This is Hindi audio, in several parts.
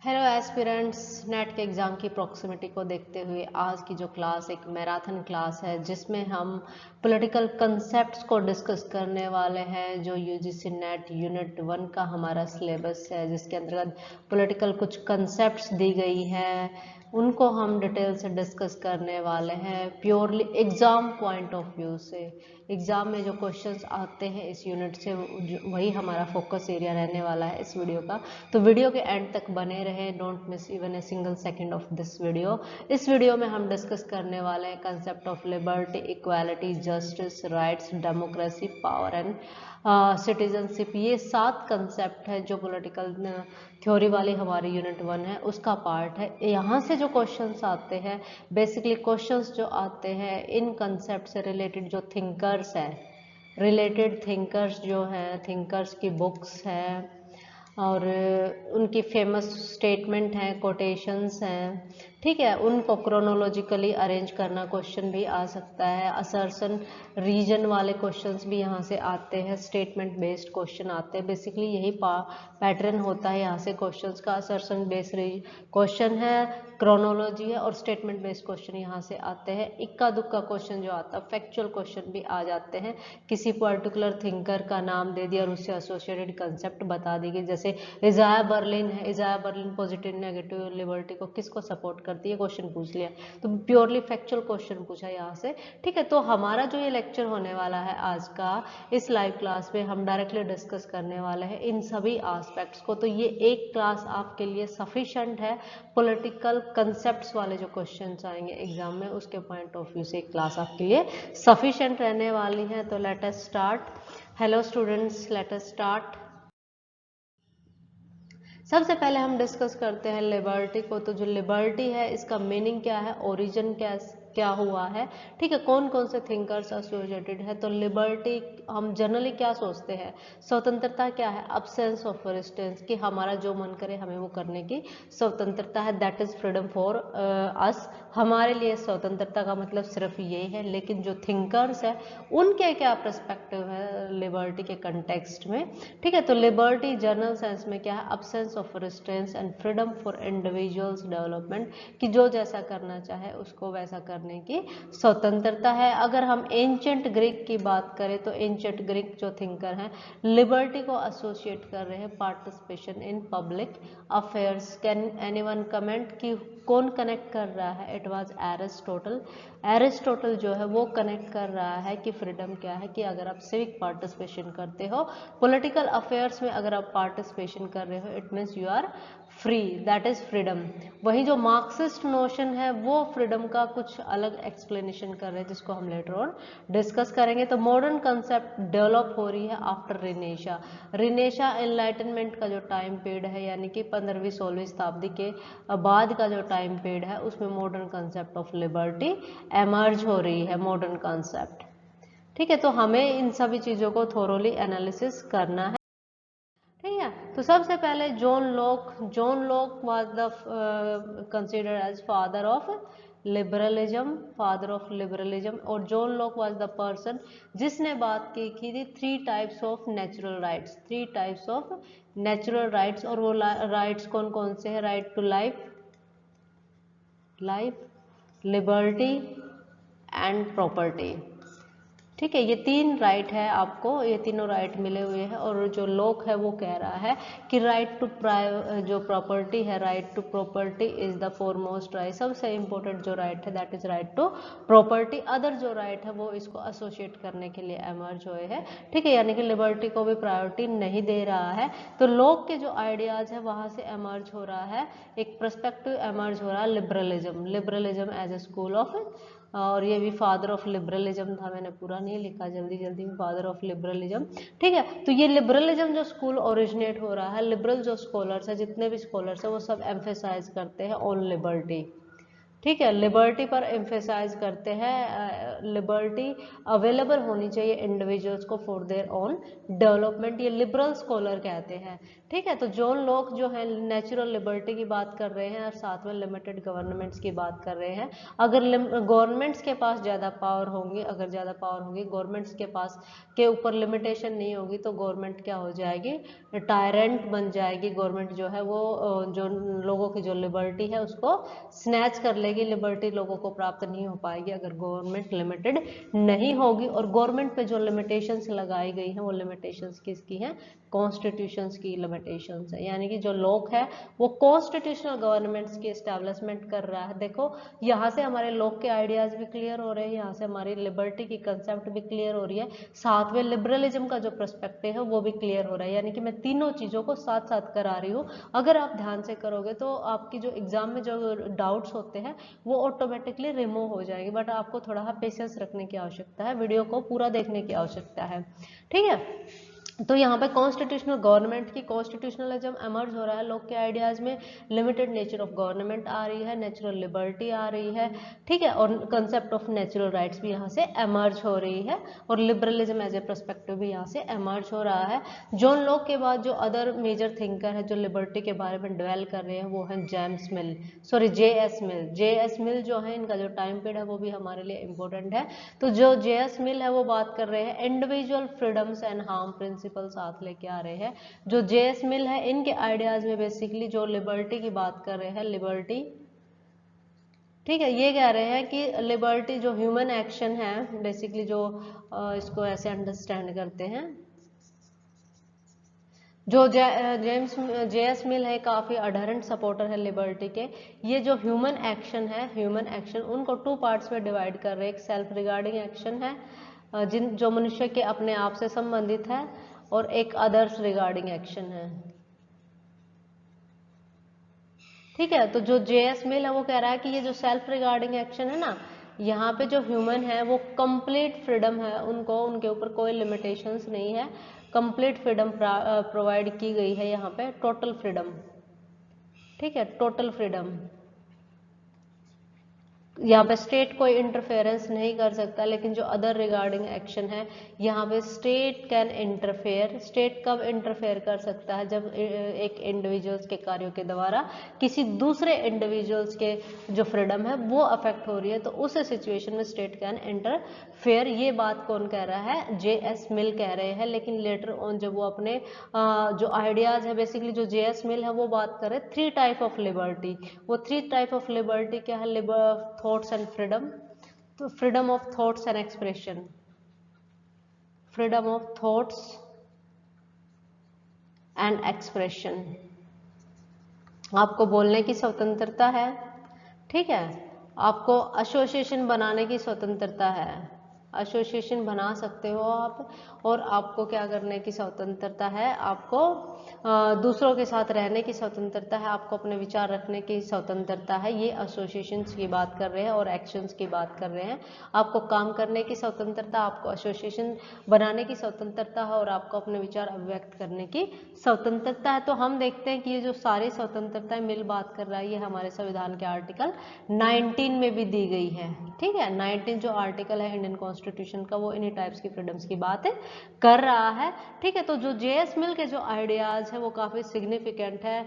हेलो एस्पिरेंट्स, नेट के एग्ज़ाम की प्रॉक्सिमिटी को देखते हुए आज की जो क्लास एक मैराथन क्लास है जिसमें हम पॉलिटिकल कंसेप्ट्स को डिस्कस करने वाले हैं। जो यूजीसी नेट यूनिट 1 का हमारा सिलेबस है जिसके अंतर्गत पॉलिटिकल कुछ कंसेप्ट्स दी गई है, उनको हम डिटेल से डिस्कस करने वाले हैं purely exam point of view से। एग्ज़ाम में जो क्वेश्चंस आते हैं इस यूनिट से वही हमारा फोकस एरिया रहने वाला है इस वीडियो का। तो वीडियो के एंड तक बने रहे, don't miss even a single second of this video. इस वीडियो में हम डिस्कस करने वाले हैं concept of liberty, equality, justice, rights, democracy, power and citizenship. ये 7 कंसेप्ट है जो पॉलिटिकल थ्योरी वाली हमारी यूनिट 1 है उसका पार्ट है। यहाँ से जो क्वेश्चंस आते हैं, बेसिकली क्वेश्चंस जो आते हैं इन कंसेप्ट से रिलेटेड जो थिंकर्स हैं, रिलेटेड थिंकर्स जो हैं, थिंकर्स की बुक्स हैं और उनकी फेमस स्टेटमेंट हैं, कोटेशंस हैं, ठीक है, उनको क्रोनोलॉजिकली अरेंज करना क्वेश्चन भी आ सकता है। असर्शन रीजन वाले क्वेश्चंस भी यहाँ से आते हैं, स्टेटमेंट बेस्ड क्वेश्चन आते हैं। बेसिकली यही पैटर्न होता है यहाँ से क्वेश्चंस का। असर्शन बेस्ड क्वेश्चन है, क्रोनोलॉजी है और स्टेटमेंट बेस्ड क्वेश्चन यहाँ से आते हैं। इक्का दुक्का क्वेश्चन जो आता है, फैक्चुअल क्वेश्चन भी आ जाते हैं। किसी पर्टिकुलर थिंकर का नाम दे दिया और उससे एसोसिएटेड कंसेप्ट बता दी गई, जैसे इजाया बर्लिन है, इजाया बर्लिन पॉजिटिव नेगेटिव लिबर्टी को किसको सपोर्ट करती है, क्वेश्चन पूछ लिया। तो प्योरली फैक्चुअल क्वेश्चन पूछा यहाँ से, ठीक है। तो हमारा जो ये लेक्चर होने वाला है आज का, इस लाइव क्लास में हम डायरेक्टली डिस्कस करने वाले हैं इन सभी एस्पेक्ट्स को। तो ये एक क्लास आपके लिए सफिशिएंट है। पॉलिटिकल कंसेप्ट्स वाले जो क्वेश्चंस आएंगे एग्जाम में उसके पॉइंट ऑफ व्यू से एक क्लास आपके लिए सफिशिएंट रहने वाली है। तो let us start. Hello students, let us start. सबसे पहले हम डिस्कस करते हैं लिबर्टी को। तो जो लिबर्टी है इसका मीनिंग क्या है, ओरिजिन क्या हुआ है, ठीक है, कौन कौन से थिंकर्स एसोसिएटेड है। तो लिबर्टी हम जनरली क्या सोचते हैं, स्वतंत्रता क्या है, अब्सेंस ऑफ रेजिस्टेंस, कि हमारा जो मन करे हमें वो करने की स्वतंत्रता है, that is freedom for us. हमारे लिए स्वतंत्रता का मतलब सिर्फ ये है। लेकिन जो थिंकर्स है उनके क्या पर्सपेक्टिव है लिबर्टी के कंटेक्स्ट में, ठीक है। तो लिबर्टी जनरल सेंस में क्या है, absence of restraints and freedom for individuals development, कि जो जैसा करना चाहे उसको वैसा करने की स्वतंत्रता है। अगर हम एंशंट ग्रीक की बात करें तो एंशंट ग्रीक जो थिंकर हैं लिबर्टी को एसोसिएट कर रहे हैं participation in public affairs. Can anyone comment कि कौन कनेक्ट कर रहा है, इट वाज एरिस्टोटल। एरिस्टोटल जो है वो कनेक्ट कर रहा है कि फ्रीडम क्या है, कि अगर आप सिविक पार्टिसिपेशन करते हो, पॉलिटिकल अफेयर्स में अगर आप पार्टिसिपेशन कर रहे हो, it means you are free, that is freedom. वही जो मार्क्सिस्ट नोशन है वो फ्रीडम का कुछ अलग एक्सप्लेनेशन कर रहे हैं जिसको हम लेटर ऑन डिस्कस करेंगे। तो मॉडर्न कंसेप्ट डेवलप हो रही है आफ्टर रिनेशा। रिनेशा एनलाइटनमेंट का जो टाइम पीरियड है, यानी कि 15वीं 16वीं शताब्दी के बाद का जो टाइम पीरियड है, उसमें modern concept of liberty emerge हो रही है, मॉडर्न कंसेप्ट, ठीक है। तो हमें इन सभी चीज़ों को थोरोली एनालिसिस करना है, ठीक है। तो सबसे पहले John Locke was the considered as father of liberalism, father of liberalism. और John Locke was the person जिसने बात की थी 3 types of natural rights, 3 types of natural rights. और वो राइट्स कौन कौन से हैं, right to life, liberty and property, ठीक है। ये 3 राइट है आपको, ये तीनों राइट मिले हुए हैं। और जो लॉक है वो कह रहा है कि राइट टू जो प्रॉपर्टी है, right to property is the foremost right, सबसे इंपॉर्टेंट जो राइट है that is right to property. Other जो राइट है वो इसको एसोसिएट करने के लिए एमर्ज हुए हैं, ठीक है, यानी कि लिबर्टी को भी प्रायोरिटी नहीं दे रहा है। तो लॉक के जो आइडियाज है वहां से एमर्ज हो रहा है, एक पर्सपेक्टिव एमर्ज हो रहा है liberalism, liberalism as a school of. और ये भी फादर ऑफ लिबरलिज्म था, मैंने पूरा नहीं लिखा, जल्दी जल्दी में, फादर ऑफ लिबरलिज्म, ठीक है। तो ये लिबरलिज्म जो स्कूल ओरिजिनेट हो रहा है, लिबरल जो स्कॉलर्स है, जितने भी स्कॉलर्स है वो सब एम्फेसाइज करते हैं ऑन लिबर्टी, ठीक है, लिबर्टी पर एम्फेसाइज करते हैं, लिबर्टी अवेलेबल होनी चाहिए इंडिविजुअल्स को फॉर देयर ओन डेवलपमेंट, ये लिबरल स्कॉलर कहते हैं। ठीक है, तो जो लोग जो है नेचुरल लिबर्टी की बात कर रहे हैं और साथ में लिमिटेड गवर्नमेंट्स की बात कर रहे हैं। अगर गवर्नमेंट्स के पास ज़्यादा पावर होंगी, अगर ज़्यादा पावर होगी गवर्नमेंट्स के पास के ऊपर लिमिटेशन नहीं होगी, तो गवर्नमेंट क्या हो जाएगी, टायरेंट बन जाएगी। गवर्नमेंट जो है वो जो लोगों की जो लिबर्टी है उसको स्नैच कर लेगी, लिबर्टी लोगों को प्राप्त नहीं हो पाएगी अगर गवर्नमेंट लिमिटेड नहीं होगी। और गवर्नमेंट पे जो लिमिटेशंस लगाई गई हैं वो लिमिटेशंस किसकी हैं, कॉन्स्टिट्यूशंस की लिमिटेशंस है, यानी कि जो लोग हैं वो कॉन्स्टिट्यूशनल गवर्नमेंट्स की एस्टैब्लिशमेंट कर रहा है। देखो यहाँ से हमारे लोग के आइडियाज भी क्लियर हो रहे हैं, यहाँ से हमारी लिबर्टी की कंसेप्ट भी क्लियर हो रही है, साथ में लिबरलिज्म का जो पर्सपेक्टिव है वो भी क्लियर हो रहा है, यानी कि मैं तीनों चीज़ों को साथ साथ करा रही हूँ। अगर आप ध्यान से करोगे तो आपकी जो एग्जाम में जो डाउट्स होते हैं वो ऑटोमेटिकली रिमूव हो जाएंगे, बट आपको थोड़ा पेशेंस रखने की आवश्यकता है, वीडियो को पूरा देखने की आवश्यकता है। ठीक है, तो यहाँ पे कॉन्स्टिट्यूशनल गवर्नमेंट की कॉन्स्टिट्यूशनलिज्म एमर्ज हो रहा है, लोग के आइडियाज में लिमिटेड नेचर ऑफ गवर्नमेंट आ रही है, नेचुरल लिबर्टी आ रही है। ठीक है, और कंसेप्ट ऑफ नेचुरल राइट्स भी यहाँ से एमर्ज हो रही है, और लिबरलिज्म एज ए पर्सपेक्टिव भी यहाँ से एमर्ज हो रहा है। जॉन लॉक के बाद जो अदर मेजर थिंकर है जो लिबर्टी के बारे में डिवेल कर रहे हैं वो है जेम्स मिल, सॉरी जे.एस. मिल। जे.एस. मिल जो है इनका जो टाइम पीरियड है वो भी हमारे लिए इम्पोर्टेंट है। तो जो जे.एस. मिल है वो बात कर रहे हैं individual freedoms and harm principal साथ लेके आ रहे हैं। जो जे.एस. मिल है इनके आइडियाज में बेसिकली जो लिबर्टी की बात कर रहे हैं, लिबर्टी, ठीक है, ये कह रहे हैं कि लिबर्टी जो ह्यूमन एक्शन है बेसिकली, जो इसको ऐसे अंडरस्टैंड करते हैं, जो जे.एस. मिल है काफ़ी अडहरेंट सपोर्टर है लिबर्टी के। ये जो ह्यूमन एक्शन है, ह्यूमन एक्शन उनको टू पार्ट्स में डिवाइड कर रहे हैं। एक सेल्फ रिगार्डिंग एक्शन है जो मनुष्य के अपने आप से संबंधित है, और एक अदर्स रिगार्डिंग एक्शन है। ठीक है, तो जो जे.एस. मिल है वो कह रहा है कि ये जो सेल्फ रिगार्डिंग एक्शन है ना, यहाँ पे जो ह्यूमन है वो कंप्लीट फ्रीडम है, उनको उनके ऊपर कोई लिमिटेशंस नहीं है, कंप्लीट फ्रीडम प्रोवाइड की गई है यहाँ पे, टोटल फ्रीडम। ठीक है, टोटल फ्रीडम, यहाँ पे स्टेट कोई इंटरफेरेंस नहीं कर सकता। लेकिन जो अदर रिगार्डिंग एक्शन है यहाँ पे स्टेट कैन इंटरफेयर। स्टेट कब इंटरफेयर कर सकता है, जब एक इंडिविजुअल्स के कार्यों के द्वारा किसी दूसरे इंडिविजुअल्स के जो फ्रीडम है वो अफेक्ट हो रही है, तो उस सिचुएशन में स्टेट कैन इंटरफेयर। ये बात कौन कह रहा है, जे.एस. मिल कह रहे हैं। लेकिन लेटर ऑन जब वो अपने जो आइडियाज है बेसिकली, जो जे.एस. मिल है वो बात कर रहे थ्री टाइप ऑफ लिबर्टी। वो थ्री टाइप ऑफ लिबर्टी क्या है, थॉट्स एंड फ्रीडम, तो freedom of thoughts and expression, freedom of thoughts and expression, आपको बोलने की स्वतंत्रता है। ठीक है, आपको एसोसिएशन बनाने की स्वतंत्रता है, एसोसिएशन बना सकते हो आप, और आपको क्या करने की स्वतंत्रता है, आपको दूसरों के साथ रहने की स्वतंत्रता है, आपको अपने विचार रखने की स्वतंत्रता है। ये एसोसिएशंस की बात कर रहे हैं और एक्शंस की बात कर रहे हैं। आपको काम करने की स्वतंत्रता, आपको एसोसिएशन बनाने की स्वतंत्रता है, और आपको अपने विचार अभिव्यक्त करने की स्वतंत्रता है। तो हम देखते हैं कि ये जो सारी स्वतंत्रताएं मिल बात कर रहा है ये हमारे संविधान के आर्टिकल 19 में भी दी गई है। ठीक है, 19 जो आर्टिकल है इंडियन कॉन्स्टिट्यूशन का वो इन्हीं टाइप्स की फ्रीडम्स की बात कर रहा है। ठीक है, तो जो जे.एस. मिल के जो आइडियाज है वो काफ़ी सिग्निफिकेंट है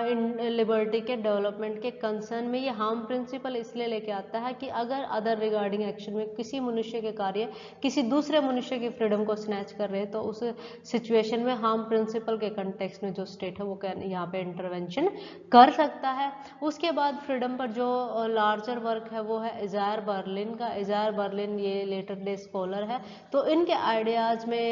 इन लिबर्टी के डेवलपमेंट के कंसर्न में। ये हार्म प्रिंसिपल इसलिए लेके आता है कि अगर अदर रिगार्डिंग एक्शन में किसी मनुष्य के कार्य किसी दूसरे मनुष्य की फ्रीडम को स्नैच कर रहे हैं, तो उस सिचुएशन में हार्म प्रिंसिपल के कंटेक्स्ट में जो स्टेट है वो यहाँ पे इंटरवेंशन कर सकता है। उसके बाद फ्रीडम पर जो लार्जर वर्क है वो है इजायर बर्लिन का। इजायर बर्लिन ये लेटर डे स्कॉलर है, तो इनके आइडियाज में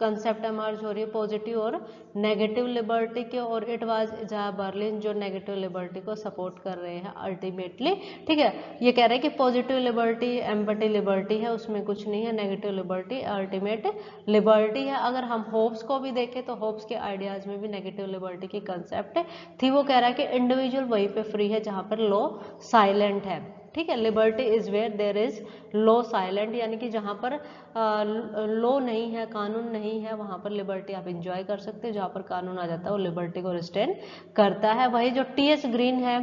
कंसेप्ट एमर्ज हो रही है पॉजिटिव और नेगेटिव लिबर्टी के, और इट वाज इजायर बर्लिन जो नेगेटिव लिबर्टी को सपोर्ट कर रहे हैं अल्टीमेटली। ठीक है, ये कह रहे हैं कि पॉजिटिव लिबर्टी एम्पैथी लिबर्टी है, उसमें कुछ नहीं है, नेगेटिव लिबर्टी अल्टीमेट लिबर्टी है। अगर हम होप्स को भी देखें तो होप्स के आइडियाज में भी नेगेटिव लिबर्टी की कंसेप्ट थी। वो कह रहा है कि इंडिविजुअल वहीं पे फ्री है जहाँ पर लॉ साइलेंट है। ठीक है। Liberty is where there is law silent, यानी कि जहाँ पर लॉ नहीं है, कानून नहीं है, वहाँ पर लिबर्टी आप इंजॉय कर सकते हो। जहाँ पर कानून आ जाता है वो लिबर्टी को रिस्ट्रेन करता है। वही जो टी.एस. ग्रीन है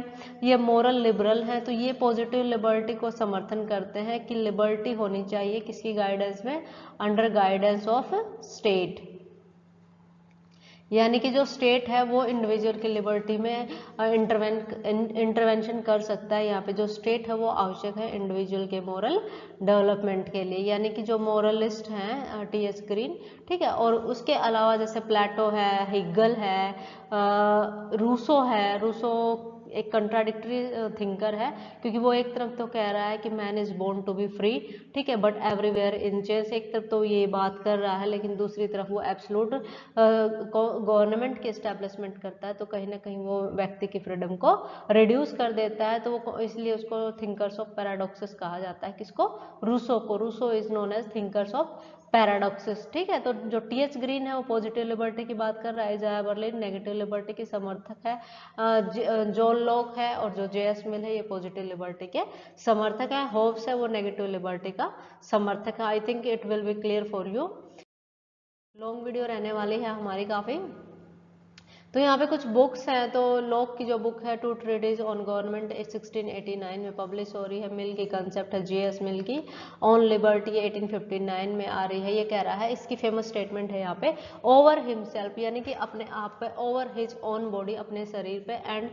ये मोरल लिबरल है, तो ये पॉजिटिव लिबर्टी को समर्थन करते हैं कि लिबर्टी होनी चाहिए किसकी गाइडेंस में, अंडर गाइडेंस ऑफ स्टेट, यानी कि जो स्टेट है वो इंडिविजुअल की लिबर्टी में इंटरवेंशन कर सकता है। यहाँ पे जो स्टेट है वो आवश्यक है इंडिविजुअल के मोरल डेवलपमेंट के लिए, यानी कि जो मोरलिस्ट हैं टी.एस. ग्रीन, ठीक है। और उसके अलावा जैसे प्लेटो है, हेगल है, रूसो है। रूसो एक कंट्राडिक्टरी थिंकर है, क्योंकि वो एक तरफ तो कह रहा है कि man is born to be free, ठीक है, बट एवरीवेयर इन चेंज। एक तरफ तो ये बात कर रहा है, लेकिन दूसरी तरफ वो एब्सोल्यूट गवर्नमेंट की एस्टेब्लिशमेंट करता है, तो कहीं ना कहीं वो व्यक्ति की फ्रीडम को रिड्यूस कर देता है। तो वो इसलिए उसको थिंकर्स ऑफ पैराडॉक्सेस कहा जाता है। किसको? रूसो को। Rousseau is known as thinkers of paradoxes, ठीक है। तो जो टी.एस. ग्रीन है वो पॉजिटिव लिबर्टी की बात कर रहा है, इजाया बर्लिन नेगेटिव लिबर्टी की समर्थक है, जॉन लॉक है और जो जे.एस. मिल है ये पॉजिटिव लिबर्टी के समर्थक है, होब्स है वो नेगेटिव लिबर्टी का समर्थक है। I think it will be clear for you. Long video रहने वाली है हमारी काफी। तो यहाँ पे कुछ बुक्स हैं, तो लॉक की जो बुक है टू ट्रीटीज ऑन गवर्नमेंट 1689 में पब्लिश हो रही है। मिल की कंसेप्ट है जे.एस. मिल की, ऑन लिबर्टी 1859 में आ रही है। ये कह रहा है, इसकी फेमस स्टेटमेंट है यहाँ पे, ओवर हिमसेल्फ, यानी कि अपने आप पे, ओवर हिज ओन बॉडी, अपने शरीर पे, एंड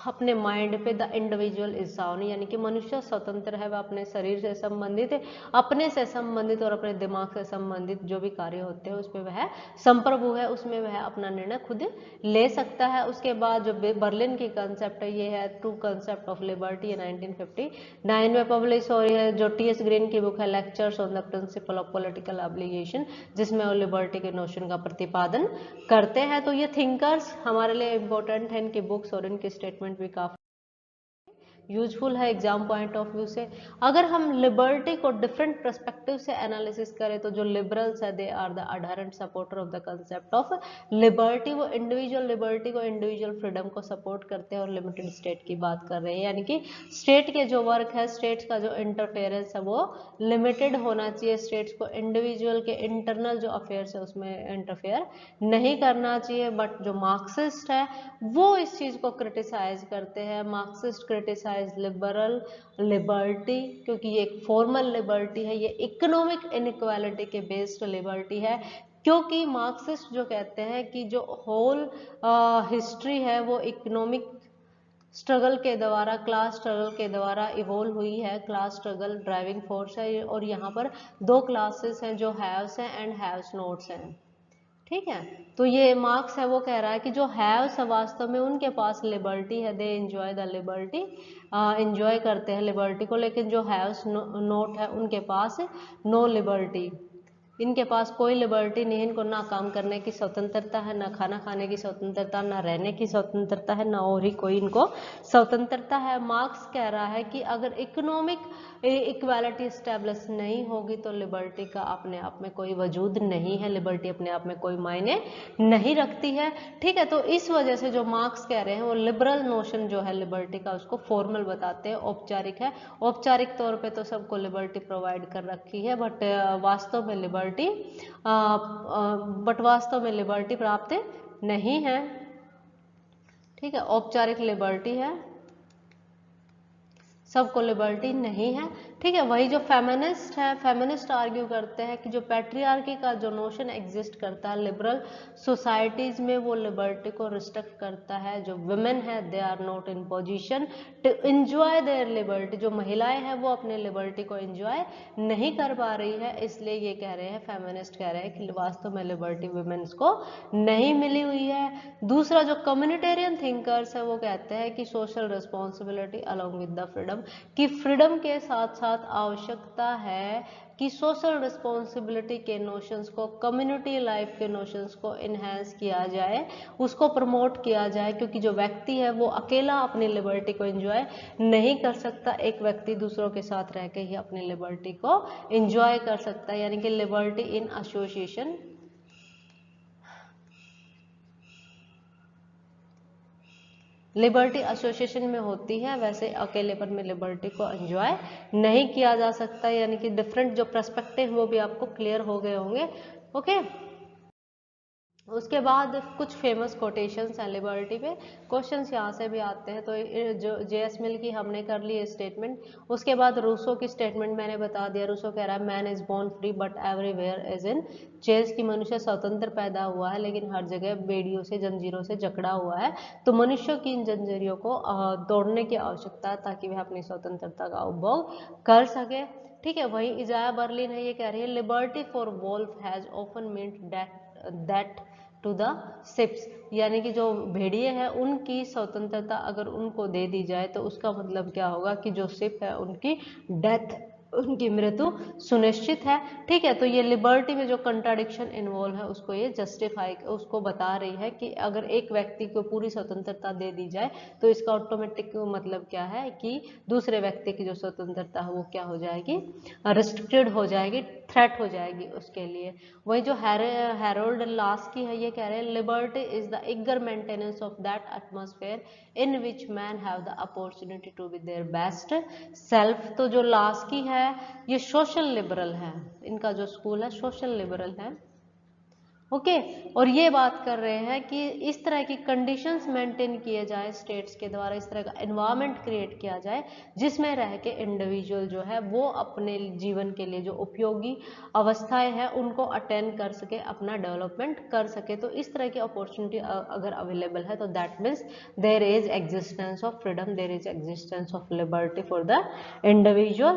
अपने माइंड पे, द इंडिविजुअल इज साउंड, यानी कि मनुष्य स्वतंत्र है, वह अपने शरीर से संबंधित, अपने से संबंधित और अपने दिमाग से संबंधित जो भी कार्य होते हैं उसमें वह संप्रभु है, उसमें वह अपना निर्णय खुद ले सकता है। उसके बाद जो बर्लिन की कंसेप्ट है ये है ट्रू कंसेप्ट ऑफ लिबर्टी, 1959 में पब्लिश हो रही है। जो टी.एस. ग्रीन की बुक है lectures on the principle of political obligation, जिसमें वो लिबर्टी के नोशन का प्रतिपादन करते हैं। तो ये थिंकर्स हमारे लिए इंपॉर्टेंट है, इनकी बुक्स और इनकी स्टेटमेंट भी काफी यूजफुल है एग्जाम पॉइंट ऑफ व्यू से। अगर हम लिबर्टी को डिफरेंट पर्सपेक्टिव से एनालिसिस करें तो जो लिबरल्स है they are the adherent supporter of the concept of liberty. वो इंडिविजुअल लिबर्टी को, इंडिविजुअल फ्रीडम को सपोर्ट करते हैं और लिमिटेड स्टेट की बात कर रहे हैं, यानी कि स्टेट के जो वर्क है, स्टेट का जो इंटरफेरेंस है वो लिमिटेड होना चाहिए। स्टेट्स को इंडिविजुअल के इंटरनल जो अफेयर्स है उसमें इंटरफेयर नहीं करना चाहिए। बट जो मार्क्सिस्ट है वो इस चीज को क्रिटिसाइज करते हैं। मार्क्सिस्ट क्रिटिसाइज लिबरल लिबर्टी, क्योंकि ये एक फॉर्मल लिबर्टी है, ये इकोनॉमिक इनइक्वालिटी के बेस्ड लिबर्टी है। क्योंकि मार्क्सिस्ट जो कहते हैं कि जो होल हिस्ट्री है वो इकोनॉमिक स्ट्रगल के द्वारा, क्लास स्ट्रगल के द्वारा इवोल्व हुई है। क्लास स्ट्रगल ड्राइविंग फोर्स है, और यहाँ पर दो क्लासेस हैं, जो हैव्स हैं एंड हैव्स नॉट्स हैं, ठीक है। तो ये मार्क्स है वो कह रहा है कि जो हैव्स है वास्तव में उनके पास लिबर्टी है, they enjoy the liberty, enjoy करते हैं लिबर्टी को, लेकिन जो हैव्स नोट है उनके पास नो लिबर्टी, इनके पास कोई लिबर्टी नहीं है। इनको ना काम करने की स्वतंत्रता है, ना खाना खाने की स्वतंत्रता, ना रहने की स्वतंत्रता है, ना और ही कोई इनको स्वतंत्रता है। मार्क्स कह रहा है कि अगर इकोनॉमिक इक्वालिटी स्टेब्लिश नहीं होगी तो लिबर्टी का अपने आप में कोई वजूद नहीं है, लिबर्टी अपने आप में कोई मायने नहीं रखती है, ठीक है। तो इस वजह से जो मार्क्स कह रहे हैं वो लिबरल नोशन जो है लिबर्टी का उसको फॉर्मल बताते हैं, औपचारिक है। औपचारिक तौर पे तो सबको लिबर्टी प्रोवाइड कर रखी है, बट वास्तव में लिबर्टी प्राप्त नहीं है, ठीक है। औपचारिक लिबर्टी है, सबको लिबर्टी नहीं है, ठीक है। वही जो फेमिनिस्ट है, फेमिनिस्ट आर्ग्यू करते हैं कि जो पैट्रियार्की का जो नोशन एग्जिस्ट करता है लिबरल सोसाइटीज में, वो लिबर्टी को रिस्ट्रिक्ट करता है। जो वुमेन है they are not in position to enjoy their liberty, जो महिलाएं हैं वो अपने लिबर्टी को एंजॉय नहीं कर पा रही है, इसलिए ये कह रहे हैं, फेमिनिस्ट कह रहे हैं कि वास्तव में लिबर्टी वुमेन्स को नहीं मिली हुई है। दूसरा जो कम्युनिटेरियन थिंकर्स है वो कहते हैं कि social responsibility along with the freedom, कि फ्रीडम के साथ साथ आवश्यकता है कि सोशल रिस्पॉन्सिबिलिटी के नोशंस को, कम्युनिटी लाइफ के नोशंस को इन्हेंस किया जाए, उसको प्रमोट किया जाए, क्योंकि जो व्यक्ति है वो अकेला अपनी लिबर्टी को एंजॉय नहीं कर सकता, एक व्यक्ति दूसरों के साथ रह के ही अपनी लिबर्टी को एंजॉय कर सकता है, यानी कि liberty in association. Liberty association में होती है, वैसे अकेलेपन में लिबर्टी को एंजॉय नहीं किया जा सकता, यानी कि डिफरेंट जो पर्सपेक्टिव वो भी आपको क्लियर हो गए होंगे। ओके, उसके बाद कुछ फेमस कोटेशंस हैं लिबर्टी पे, क्वेश्चंस यहाँ से भी आते हैं। तो जो जेएस मिल की हमने कर ली स्टेटमेंट, उसके बाद रूसो की स्टेटमेंट मैंने बता दिया। रूसो कह रहा है man is born free but everywhere is in चेज, की मनुष्य स्वतंत्र पैदा हुआ है लेकिन हर जगह बेड़ियों से जंजीरों से जकड़ा हुआ है। तो मनुष्य की इन जंजीरों को तोड़ने की आवश्यकता है ताकि वह अपनी स्वतंत्रता का उपभोग कर सके। ठीक है, वही इजाया बर्लिन है, ये कह रही है liberty for wolf has often meant that to the ships, यानी कि जो भेड़िए हैं उनकी स्वतंत्रता अगर उनको दे दी जाए तो उसका मतलब क्या होगा कि जो शिप है उनकी डेथ, उनकी मृत्यु सुनिश्चित है। ठीक है, तो ये लिबर्टी में जो कंट्राडिक्शन इन्वॉल्व है उसको ये जस्टिफाई, उसको बता रही है कि अगर एक व्यक्ति को पूरी स्वतंत्रता दे दी जाए तो इसका ऑटोमेटिक मतलब क्या है कि दूसरे व्यक्ति की जो स्वतंत्रता है वो क्या हो जाएगी, रिस्ट्रिक्टेड हो जाएगी, थ्रेट हो जाएगी उसके लिए। वही जो हैरोल्ड लास की है, ये कह रहे हैं liberty is the eager maintenance of that atmosphere in which man have the opportunity to be their best self. तो जो लास की है ये सोशल लिबरल है, इनका जो स्कूल है सोशल लिबरल है। ओके, और ये बात कर रहे हैं कि इस तरह की कंडीशंस मेंटेन किए जाए स्टेट्स के द्वारा, इस तरह का एनवायरनमेंट क्रिएट किया जाए जिसमें रह के इंडिविजुअल जो है वो अपने जीवन के लिए जो उपयोगी अवस्थाएं हैं उनको अटेंड कर सके, अपना डेवलपमेंट कर सके। तो इस तरह की अपॉर्चुनिटी अगर अवेलेबल है तो that means there is existence of freedom, there is existence of liberty for the individual.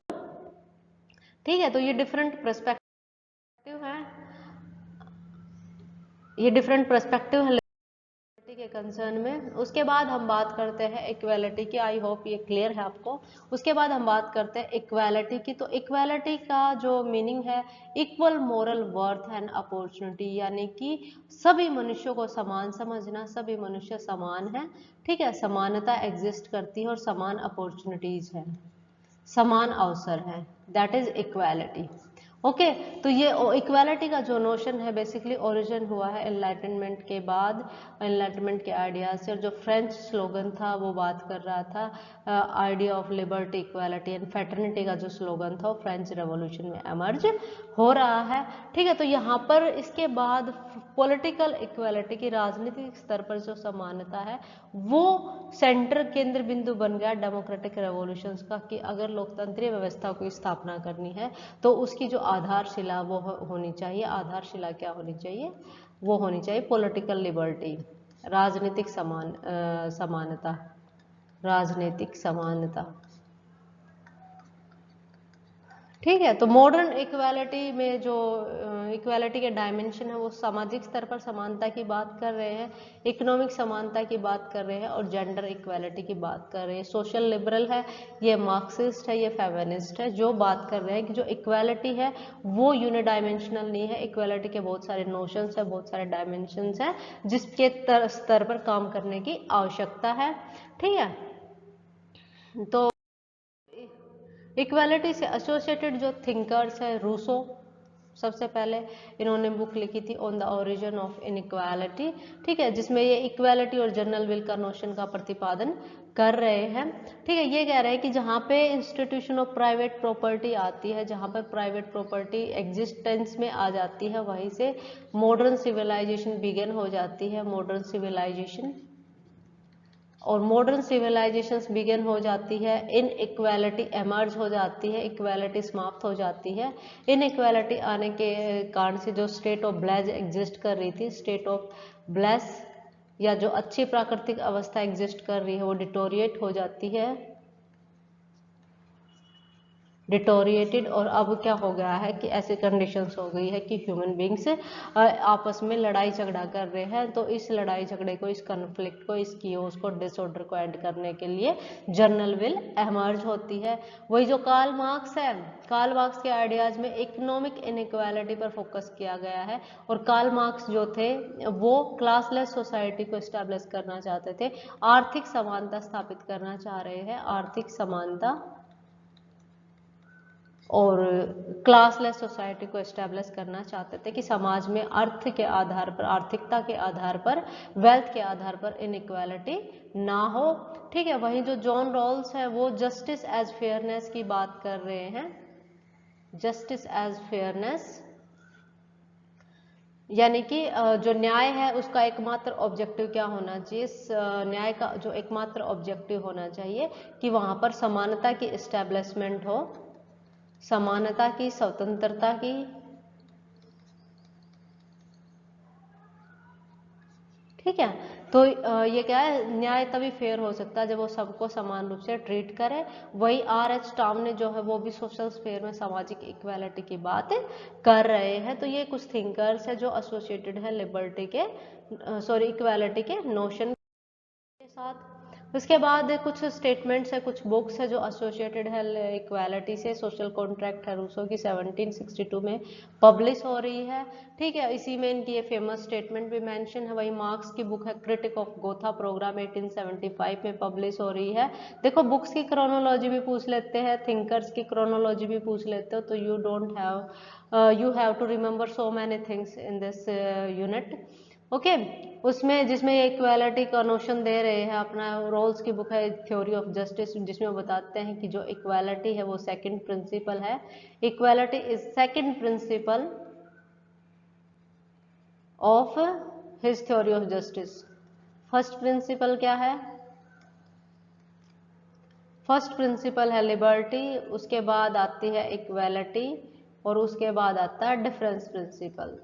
ठीक है, तो ये डिफरेंट पर्सपेक्टिव है, ये डिफरेंट पर्सपेक्टिव है के कंसर्न में। उसके बाद हम बात करते हैं इक्वालिटी की, आई होप ये क्लियर है आपको। उसके बाद हम बात करते हैं इक्वालिटी की। तो इक्वालिटी का जो मीनिंग है equal moral worth and opportunity, यानी कि सभी मनुष्यों को समान समझना, सभी मनुष्य समान है। ठीक है, समानता एग्जिस्ट करती है और समान अपॉर्चुनिटीज है, समान अवसर है, दैट इज इक्वालिटी। ओके, तो ये इक्वालिटी का जो नोशन है बेसिकली ओरिजिन हुआ है एनलाइटनमेंट के बाद, एनलाइटनमेंट के आइडियाज से। और जो फ्रेंच स्लोगन था वो बात कर रहा था idea of liberty equality and fraternity का जो स्लोगन था वो फ्रेंच रेवोल्यूशन में एमर्ज हो रहा है। ठीक है, तो यहाँ पर इसके बाद पॉलिटिकल इक्वालिटी की राजनीतिक स्तर पर जो समानता है वो सेंटर केंद्र बिंदु बन गया डेमोक्रेटिक रेवोल्यूशंस का, कि अगर लोकतंत्रीय व्यवस्था की स्थापना करनी है तो उसकी जो आधारशिला वो होनी चाहिए, आधारशिला क्या होनी चाहिए, वो होनी चाहिए पॉलिटिकल लिबर्टी, राजनीतिक समानता, राजनीतिक समानता। ठीक है, तो मॉडर्न इक्वालिटी में जो इक्वालिटी के डायमेंशन है वो सामाजिक स्तर पर समानता की बात कर रहे हैं, इकोनॉमिक समानता की बात कर रहे हैं और जेंडर इक्वालिटी की बात कर रहे हैं। सोशल लिबरल है, ये मार्क्सिस्ट है, ये फेमिनिस्ट है, जो बात कर रहे हैं कि जो इक्वालिटी है वो यूनिडायमेंशनल नहीं है। इक्वालिटी के बहुत सारे नोशंस है, बहुत सारे डायमेंशंस है जिसके स्तर पर काम करने की आवश्यकता है। ठीक है, तो इक्वालिटी से एसोसिएटेड जो थिंकर्स है, रूसो सबसे पहले इन्होंने बुक लिखी थी on the origin of inequality. ठीक है, जिसमें ये इक्वालिटी और जनरल विल का नोशन का प्रतिपादन कर रहे हैं। ठीक है, ये कह रहे हैं कि जहाँ पे इंस्टीट्यूशन ऑफ प्राइवेट प्रॉपर्टी आती है, जहाँ पर प्राइवेट प्रॉपर्टी एग्जिस्टेंस में आ जाती है, वहीं से मॉडर्न सिविलाइजेशन बिगिन हो जाती है, मॉडर्न सिविलाइजेशन। और मॉडर्न सिविलाइजेशंस बिगिन हो जाती है, इन इक्वालिटी एमर्ज हो जाती है, इक्वालिटी समाप्त हो जाती है। इन इक्वालिटी आने के कारण से जो स्टेट ऑफ ब्लेस एग्जिस्ट कर रही थी, स्टेट ऑफ ब्लेस या जो अच्छी प्राकृतिक अवस्था एग्जिस्ट कर रही है वो डिटोरिएट हो जाती है, डिटोरिएटेड। और अब क्या हो गया है कि ऐसी कंडीशंस हो गई है कि ह्यूमन बींग्स आपस में लड़ाई झगड़ा कर रहे हैं। तो इस लड़ाई झगड़े को, इस कन्फ्लिक्ट को, इस कियोस को, डिसऑर्डर को एंड करने के लिए जनरल विल एमर्ज होती है। वही जो कार्ल मार्क्स है, कार्ल मार्क्स के आइडियाज में इकोनॉमिक इनइक्वालिटी पर फोकस किया गया है। और कार्ल मार्क्स जो थे वो क्लासलेस सोसाइटी को एस्टैब्लिश करना चाहते थे, आर्थिक समानता स्थापित करना चाह रहे हैं, आर्थिक समानता और क्लासलेस सोसाइटी को एस्टेब्लिश करना चाहते थे कि समाज में अर्थ के आधार पर, आर्थिकता के आधार पर, वेल्थ के आधार पर इनइक्वालिटी ना हो। ठीक है, वहीं जो जॉन रॉल्स है वो जस्टिस एज फेयरनेस की बात कर रहे हैं, जस्टिस एज फेयरनेस, यानी कि जो न्याय है उसका एकमात्र ऑब्जेक्टिव क्या होना चाहिए, इस न्याय का जो एकमात्र ऑब्जेक्टिव होना चाहिए कि वहां पर समानता की एस्टेब्लिशमेंट हो, समानता की, स्वतंत्रता की, ठीक है। तो ये क्या है, न्याय तभी फेयर हो सकता है जब वो सबको समान रूप से ट्रीट करे। वही R.H. टाउन ने जो है वो भी सोशल स्फीयर में सामाजिक इक्वालिटी की बात कर रहे हैं। तो ये कुछ थिंकर्स है जो एसोसिएटेड है लिबर्टी के, इक्वालिटी के नोशन के साथ। उसके बाद कुछ स्टेटमेंट्स है, कुछ बुक्स है जो एसोसिएटेड है इक्वालिटी से। सोशल कॉन्ट्रैक्ट है रूसो की 1762 में पब्लिश हो रही है, ठीक है। इसी में इनकी ये फेमस स्टेटमेंट भी मेंशन है। वही मार्क्स की बुक है क्रिटिक ऑफ गोथा प्रोग्राम 1875 में पब्लिश हो रही है। देखो बुक्स की क्रोनोलॉजी भी पूछ लेते हैं, थिंकर्स की क्रोनोलॉजी भी पूछ लेते हो, तो you have to remember so many things in this unit, okay. उसमें जिसमें ये इक्वालिटी का नोशन दे रहे हैं, अपना रोल्स की बुक है थ्योरी ऑफ जस्टिस, जिसमें वो बताते हैं कि जो इक्वालिटी है वो सेकंड प्रिंसिपल है। Equality is second principle of his theory of justice. First principle क्या है, फर्स्ट प्रिंसिपल है लिबर्टी, उसके बाद आती है इक्वालिटी, और उसके बाद आता है डिफरेंस प्रिंसिपल,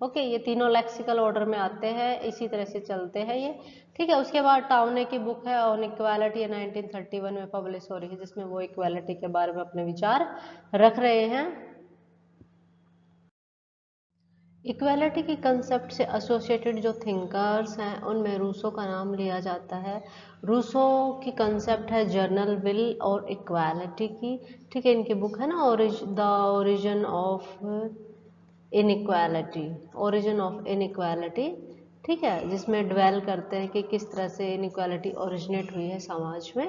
ओके। ये तीनों लेक्सिकल ऑर्डर में आते हैं, इसी तरह से चलते हैं ये, ठीक है। उसके बाद टाउने की बुक है ऑन इक्वालिटी 1931 में पब्लिश हो रही है, जिसमें वो इक्वालिटी के बारे में अपने विचार रख रहे हैं। इक्वालिटी की कंसेप्ट से एसोसिएटेड जो थिंकर्स हैं उनमें रूसो का नाम लिया जाता है। रूसो की कंसेप्ट है जर्नल विल और इक्वालिटी की, ठीक है। इनकी बुक है ना the origin of inequality, origin of inequality, ठीक है, जिसमें ड्वेल करते हैं कि किस तरह से इनइक्वालिटी ओरिजिनेट हुई है समाज में,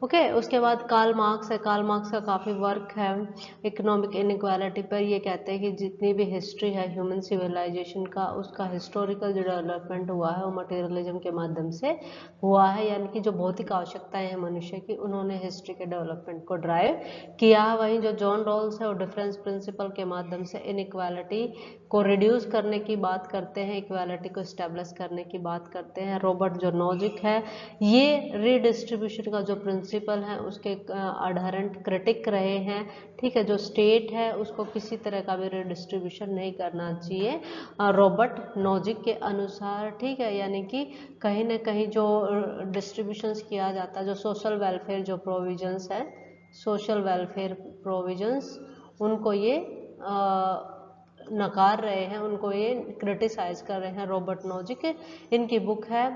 ओके। उसके बाद कार्ल मार्क्स है, कार्ल मार्क्स का काफ़ी वर्क है इकोनॉमिक इनइक्वालिटी पर। ये कहते हैं कि जितनी भी हिस्ट्री है ह्यूमन सिविलाइजेशन का, उसका हिस्टोरिकल जो डेवलपमेंट हुआ है वो मटेरियलिज्म के माध्यम से हुआ है, यानी कि जो भौतिक आवश्यकताएं हैं मनुष्य की, उन्होंने हिस्ट्री के डेवलपमेंट को ड्राइव किया है। वहीं जो जॉन रॉल्स है वो डिफरेंस प्रिंसिपल के माध्यम से इनइक्वालिटी को रिड्यूस करने की बात करते हैं, इक्वालिटी को एस्टेब्लिश करने की बात करते हैं। रॉबर्ट जो नॉजिक है ये रीडिस्ट्रीब्यूशन का जो प्रिंसिपल है उसके अडहरेंट क्रिटिक रहे हैं, ठीक है। जो स्टेट है उसको किसी तरह का भी रीडिस्ट्रीब्यूशन नहीं करना चाहिए रॉबर्ट नॉजिक के अनुसार, ठीक है। यानी कि कहीं ना कहीं जो डिस्ट्रीब्यूशंस किया जाता है, जो सोशल वेलफेयर जो प्रोविजंस है, सोशल वेलफेयर प्रोविजंस, उनको ये नकार रहे हैं, उनको ये क्रिटिसाइज कर रहे हैं रॉबर्ट नॉजिक। इनकी बुक है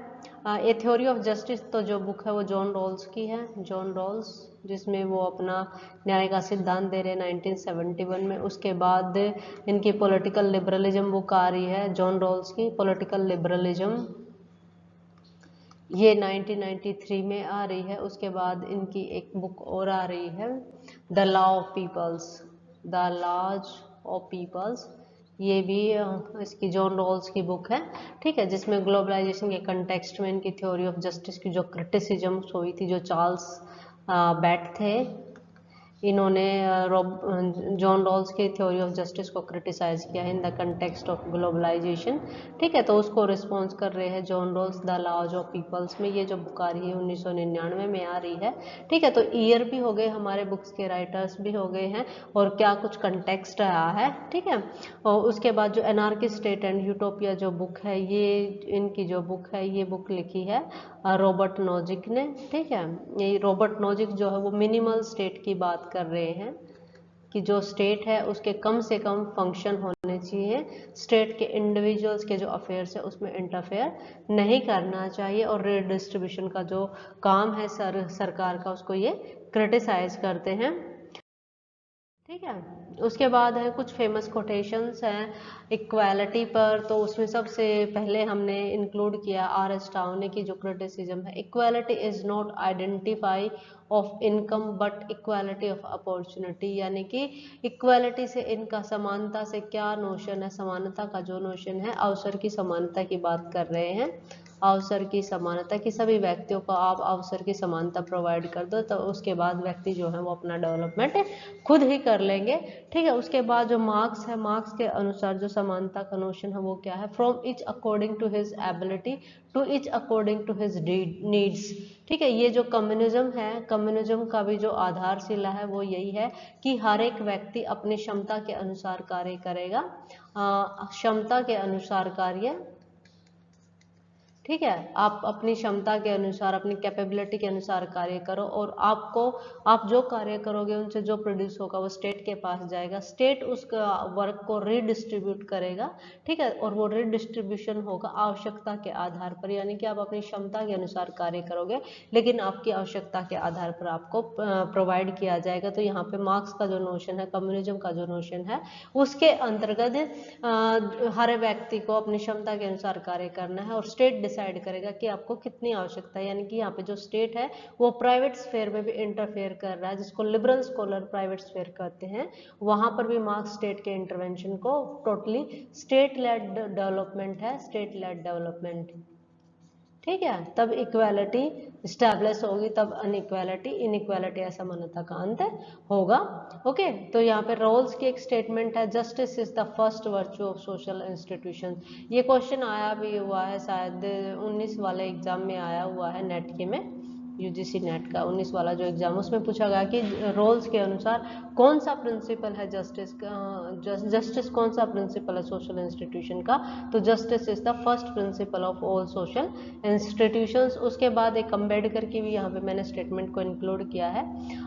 ए थ्योरी ऑफ जस्टिस, तो जो बुक है वो जॉन रॉल्स की है, जॉन रॉल्स, जिसमें वो अपना न्याय का सिद्धांत दे रहे हैं 1971 में। उसके बाद इनकी पॉलिटिकल लिबरलिज्म बुक आ रही है जॉन रॉल्स की, पॉलिटिकल लिबरलिज्म, ये 1993 में आ रही है। उसके बाद इनकी एक बुक और आ रही है the law of peoples, the laws of peoples, ये भी इसकी जॉन रॉल्स की बुक है, ठीक है। जिसमें ग्लोबलाइजेशन के कंटेक्स्ट में इनकी थ्योरी ऑफ जस्टिस की जो क्रिटिसिज्म हुई थी, जो चार्ल्स बैट थे, इन्होंने जॉन रॉल्स की थ्योरी ऑफ जस्टिस को क्रिटिसाइज किया है in the context of globalisation, ठीक है। तो उसको रिस्पॉन्स कर रहे हैं John Rawls the laws of peoples में। ये जो बुक आ रही है 1999 में आ रही है, ठीक है। तो ईयर भी हो गए, हमारे बुक्स के राइटर्स भी हो गए हैं, और क्या कुछ कंटेक्स्ट आया है, ठीक है। और उसके बाद जो एनार्किस्ट स्टेट एंड यूटोपिया जो बुक है, ये इनकी जो बुक है, ये बुक लिखी है रॉबर्ट नॉजिक ने, ठीक है। ये रॉबर्ट नॉजिक जो है वो मिनिमल स्टेट की बात कर रहे हैं कि जो स्टेट है उसके कम से कम फंक्शन होने चाहिए, स्टेट के इंडिविजुअल्स के जो अफेयर्स है उसमें इंटरफेयर नहीं करना चाहिए, और रीडिस्ट्रीब्यूशन का जो काम है सरकार का, उसको ये क्रिटिसाइज करते हैं। ठीक है। उसके बाद है कुछ फेमस कोटेशंस हैं इक्वालिटी पर, तो उसमें सबसे पहले हमने इंक्लूड किया R.S. टाउने की जो क्रिटिसिज्म है, equality is not identify of income but equality of opportunity, यानी कि इक्वालिटी से इनका समानता से क्या नोशन है, समानता का जो नोशन है, अवसर की समानता की बात कर रहे हैं, अवसर की समानता कि सभी व्यक्तियों को आप अवसर की समानता प्रोवाइड कर दो, तो उसके बाद व्यक्ति जो है वो अपना डेवलपमेंट खुद ही कर लेंगे। ठीक है। उसके बाद जो मार्क्स है, मार्क्स के अनुसार जो समानता का नोशन है वो क्या है, from each according to his ability to each according to his needs. ठीक है। ये जो कम्युनिज्म है, कम्युनिज्म का भी जो आधारशिला है वो यही है कि हर एक व्यक्ति अपनी क्षमता के अनुसार कार्य करेगा, क्षमता के अनुसार कार्य। ठीक है। आप अपनी क्षमता के अनुसार, अपनी कैपेबिलिटी के अनुसार कार्य करो, और आप जो कार्य करोगे उनसे जो प्रोड्यूस होगा वो स्टेट के पास जाएगा, स्टेट उस वर्क को रीडिस्ट्रीब्यूट करेगा। ठीक है। और वो रीडिस्ट्रीब्यूशन होगा आवश्यकता के आधार पर, यानी कि आप अपनी क्षमता के अनुसार कार्य करोगे लेकिन आपकी आवश्यकता के आधार पर आपको प्रोवाइड किया जाएगा। तो यहाँ पे मार्क्स का जो नोशन है, कम्युनिज्म का जो नोशन है, उसके अंतर्गत हर व्यक्ति को अपनी क्षमता के अनुसार कार्य करना है, और स्टेट डिसाइड करेगा कि आपको कितनी आवश्यकता है। यानी कि यहाँ पे जो स्टेट है वो प्राइवेट स्फेयर में भी इंटरफेयर कर रहा है, जिसको लिबरल स्कॉलर प्राइवेट स्फेयर कहते हैं। वहां पर भी मार्क्स स्टेट के इंटरवेंशन को टोटली स्टेट लेड डेवलपमेंट है, स्टेट लेड डेवलपमेंट। ठीक है। तब इक्वालिटी स्टैब्लिश होगी, तब अनइक्वालिटी, इनइक्वालिटी असमानता का अंत होगा। ओके। तो यहाँ पे रोल्स की एक स्टेटमेंट है, justice is the first virtue of social institution. ये क्वेश्चन आया भी हुआ है, शायद 19 वाले एग्जाम में आया हुआ है, नेट के में, यूजीसी नेट का 19 वाला जो एग्जाम, उसमें पूछा गया कि रोल्स के अनुसार कौन सा प्रिंसिपल है जस्टिस का, जस्टिस कौन सा प्रिंसिपल है सोशल इंस्टीट्यूशन का, तो justice is the first principle of all social institutions. उसके बाद एक अम्बेडकर की भी यहाँ पे मैंने स्टेटमेंट को इंक्लूड किया है।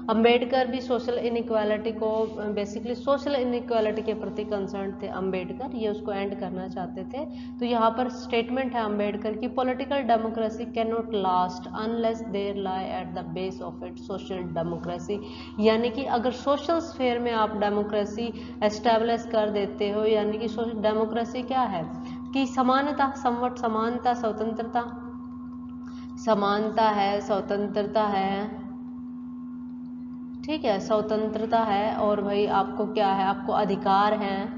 अम्बेडकर भी सोशल इनइक्वालिटी को, बेसिकली सोशल इनइक्वालिटी के प्रति कंसर्न थे अम्बेडकर, ये उसको एंड करना चाहते थे। तो यहाँ पर स्टेटमेंट है अम्बेडकर की, political democracy can not last unless there lie at the base of it social democracy, यानी कि अगर सोशल स्फेयर में आप डेमोक्रेसी एस्टेब्लिश कर देते हो, यानी कि सोशल डेमोक्रेसी क्या है कि समानता, समवट समानता, स्वतंत्रता, समानता है, स्वतंत्रता है। ठीक है। स्वतंत्रता है, और भाई आपको क्या है, आपको अधिकार है।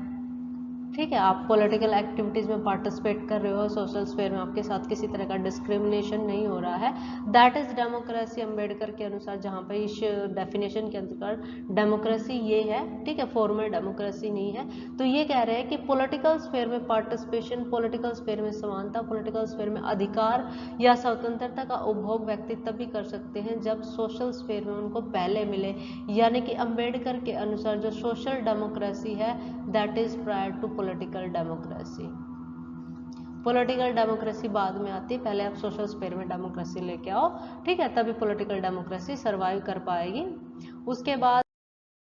ठीक है। आप पॉलिटिकल एक्टिविटीज में पार्टिसिपेट कर रहे हो, सोशल स्फेयर में आपके साथ किसी तरह का डिस्क्रिमिनेशन नहीं हो रहा है, दैट इज डेमोक्रेसी अम्बेडकर के अनुसार। जहाँ पे इस डेफिनेशन के अंतर्गत डेमोक्रेसी ये है, ठीक है, फॉर्मल डेमोक्रेसी नहीं है। तो ये कह रहे हैं कि पॉलिटिकल स्फेयर में पार्टिसिपेशन, पॉलिटिकल स्फेयर में समानता, पॉलिटिकल स्फेयर में अधिकार या स्वतंत्रता का उपभोग व्यक्ति तभी कर सकते हैं जब सोशल स्फेयर में उनको पहले मिले, यानी कि अम्बेडकर के अनुसार जो सोशल डेमोक्रेसी है that is prior to political democracy. Political democracy बाद में आती है, पहले आप सोशल स्फेयर में डेमोक्रेसी लेके आओ। ठीक है। तभी पॉलिटिकल डेमोक्रेसी सरवाइव कर पाएगी। उसके बाद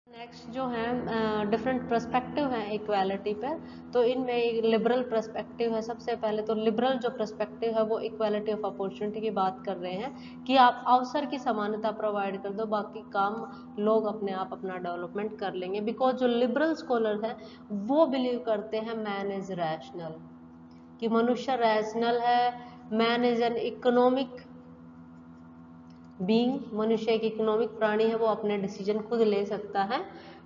नेक्स्ट जो है डिफरेंट पर्सपेक्टिव है इक्वालिटी पर, तो इनमें एक लिबरल पर्सपेक्टिव है। सबसे पहले तो लिबरल जो पर्सपेक्टिव है वो इक्वालिटी ऑफ अपॉर्चुनिटी की बात कर रहे हैं कि आप अवसर की समानता प्रोवाइड कर दो, बाकी काम लोग अपने आप अपना डेवलपमेंट कर लेंगे। बिकॉज जो लिबरल स्कॉलर है वो बिलीव करते हैं मैन इज रैशनल, कि मनुष्य रैशनल है, man is an economic being, मनुष्य एक इकोनॉमिक प्राणी है, वो अपने डिसीजन खुद ले सकता है।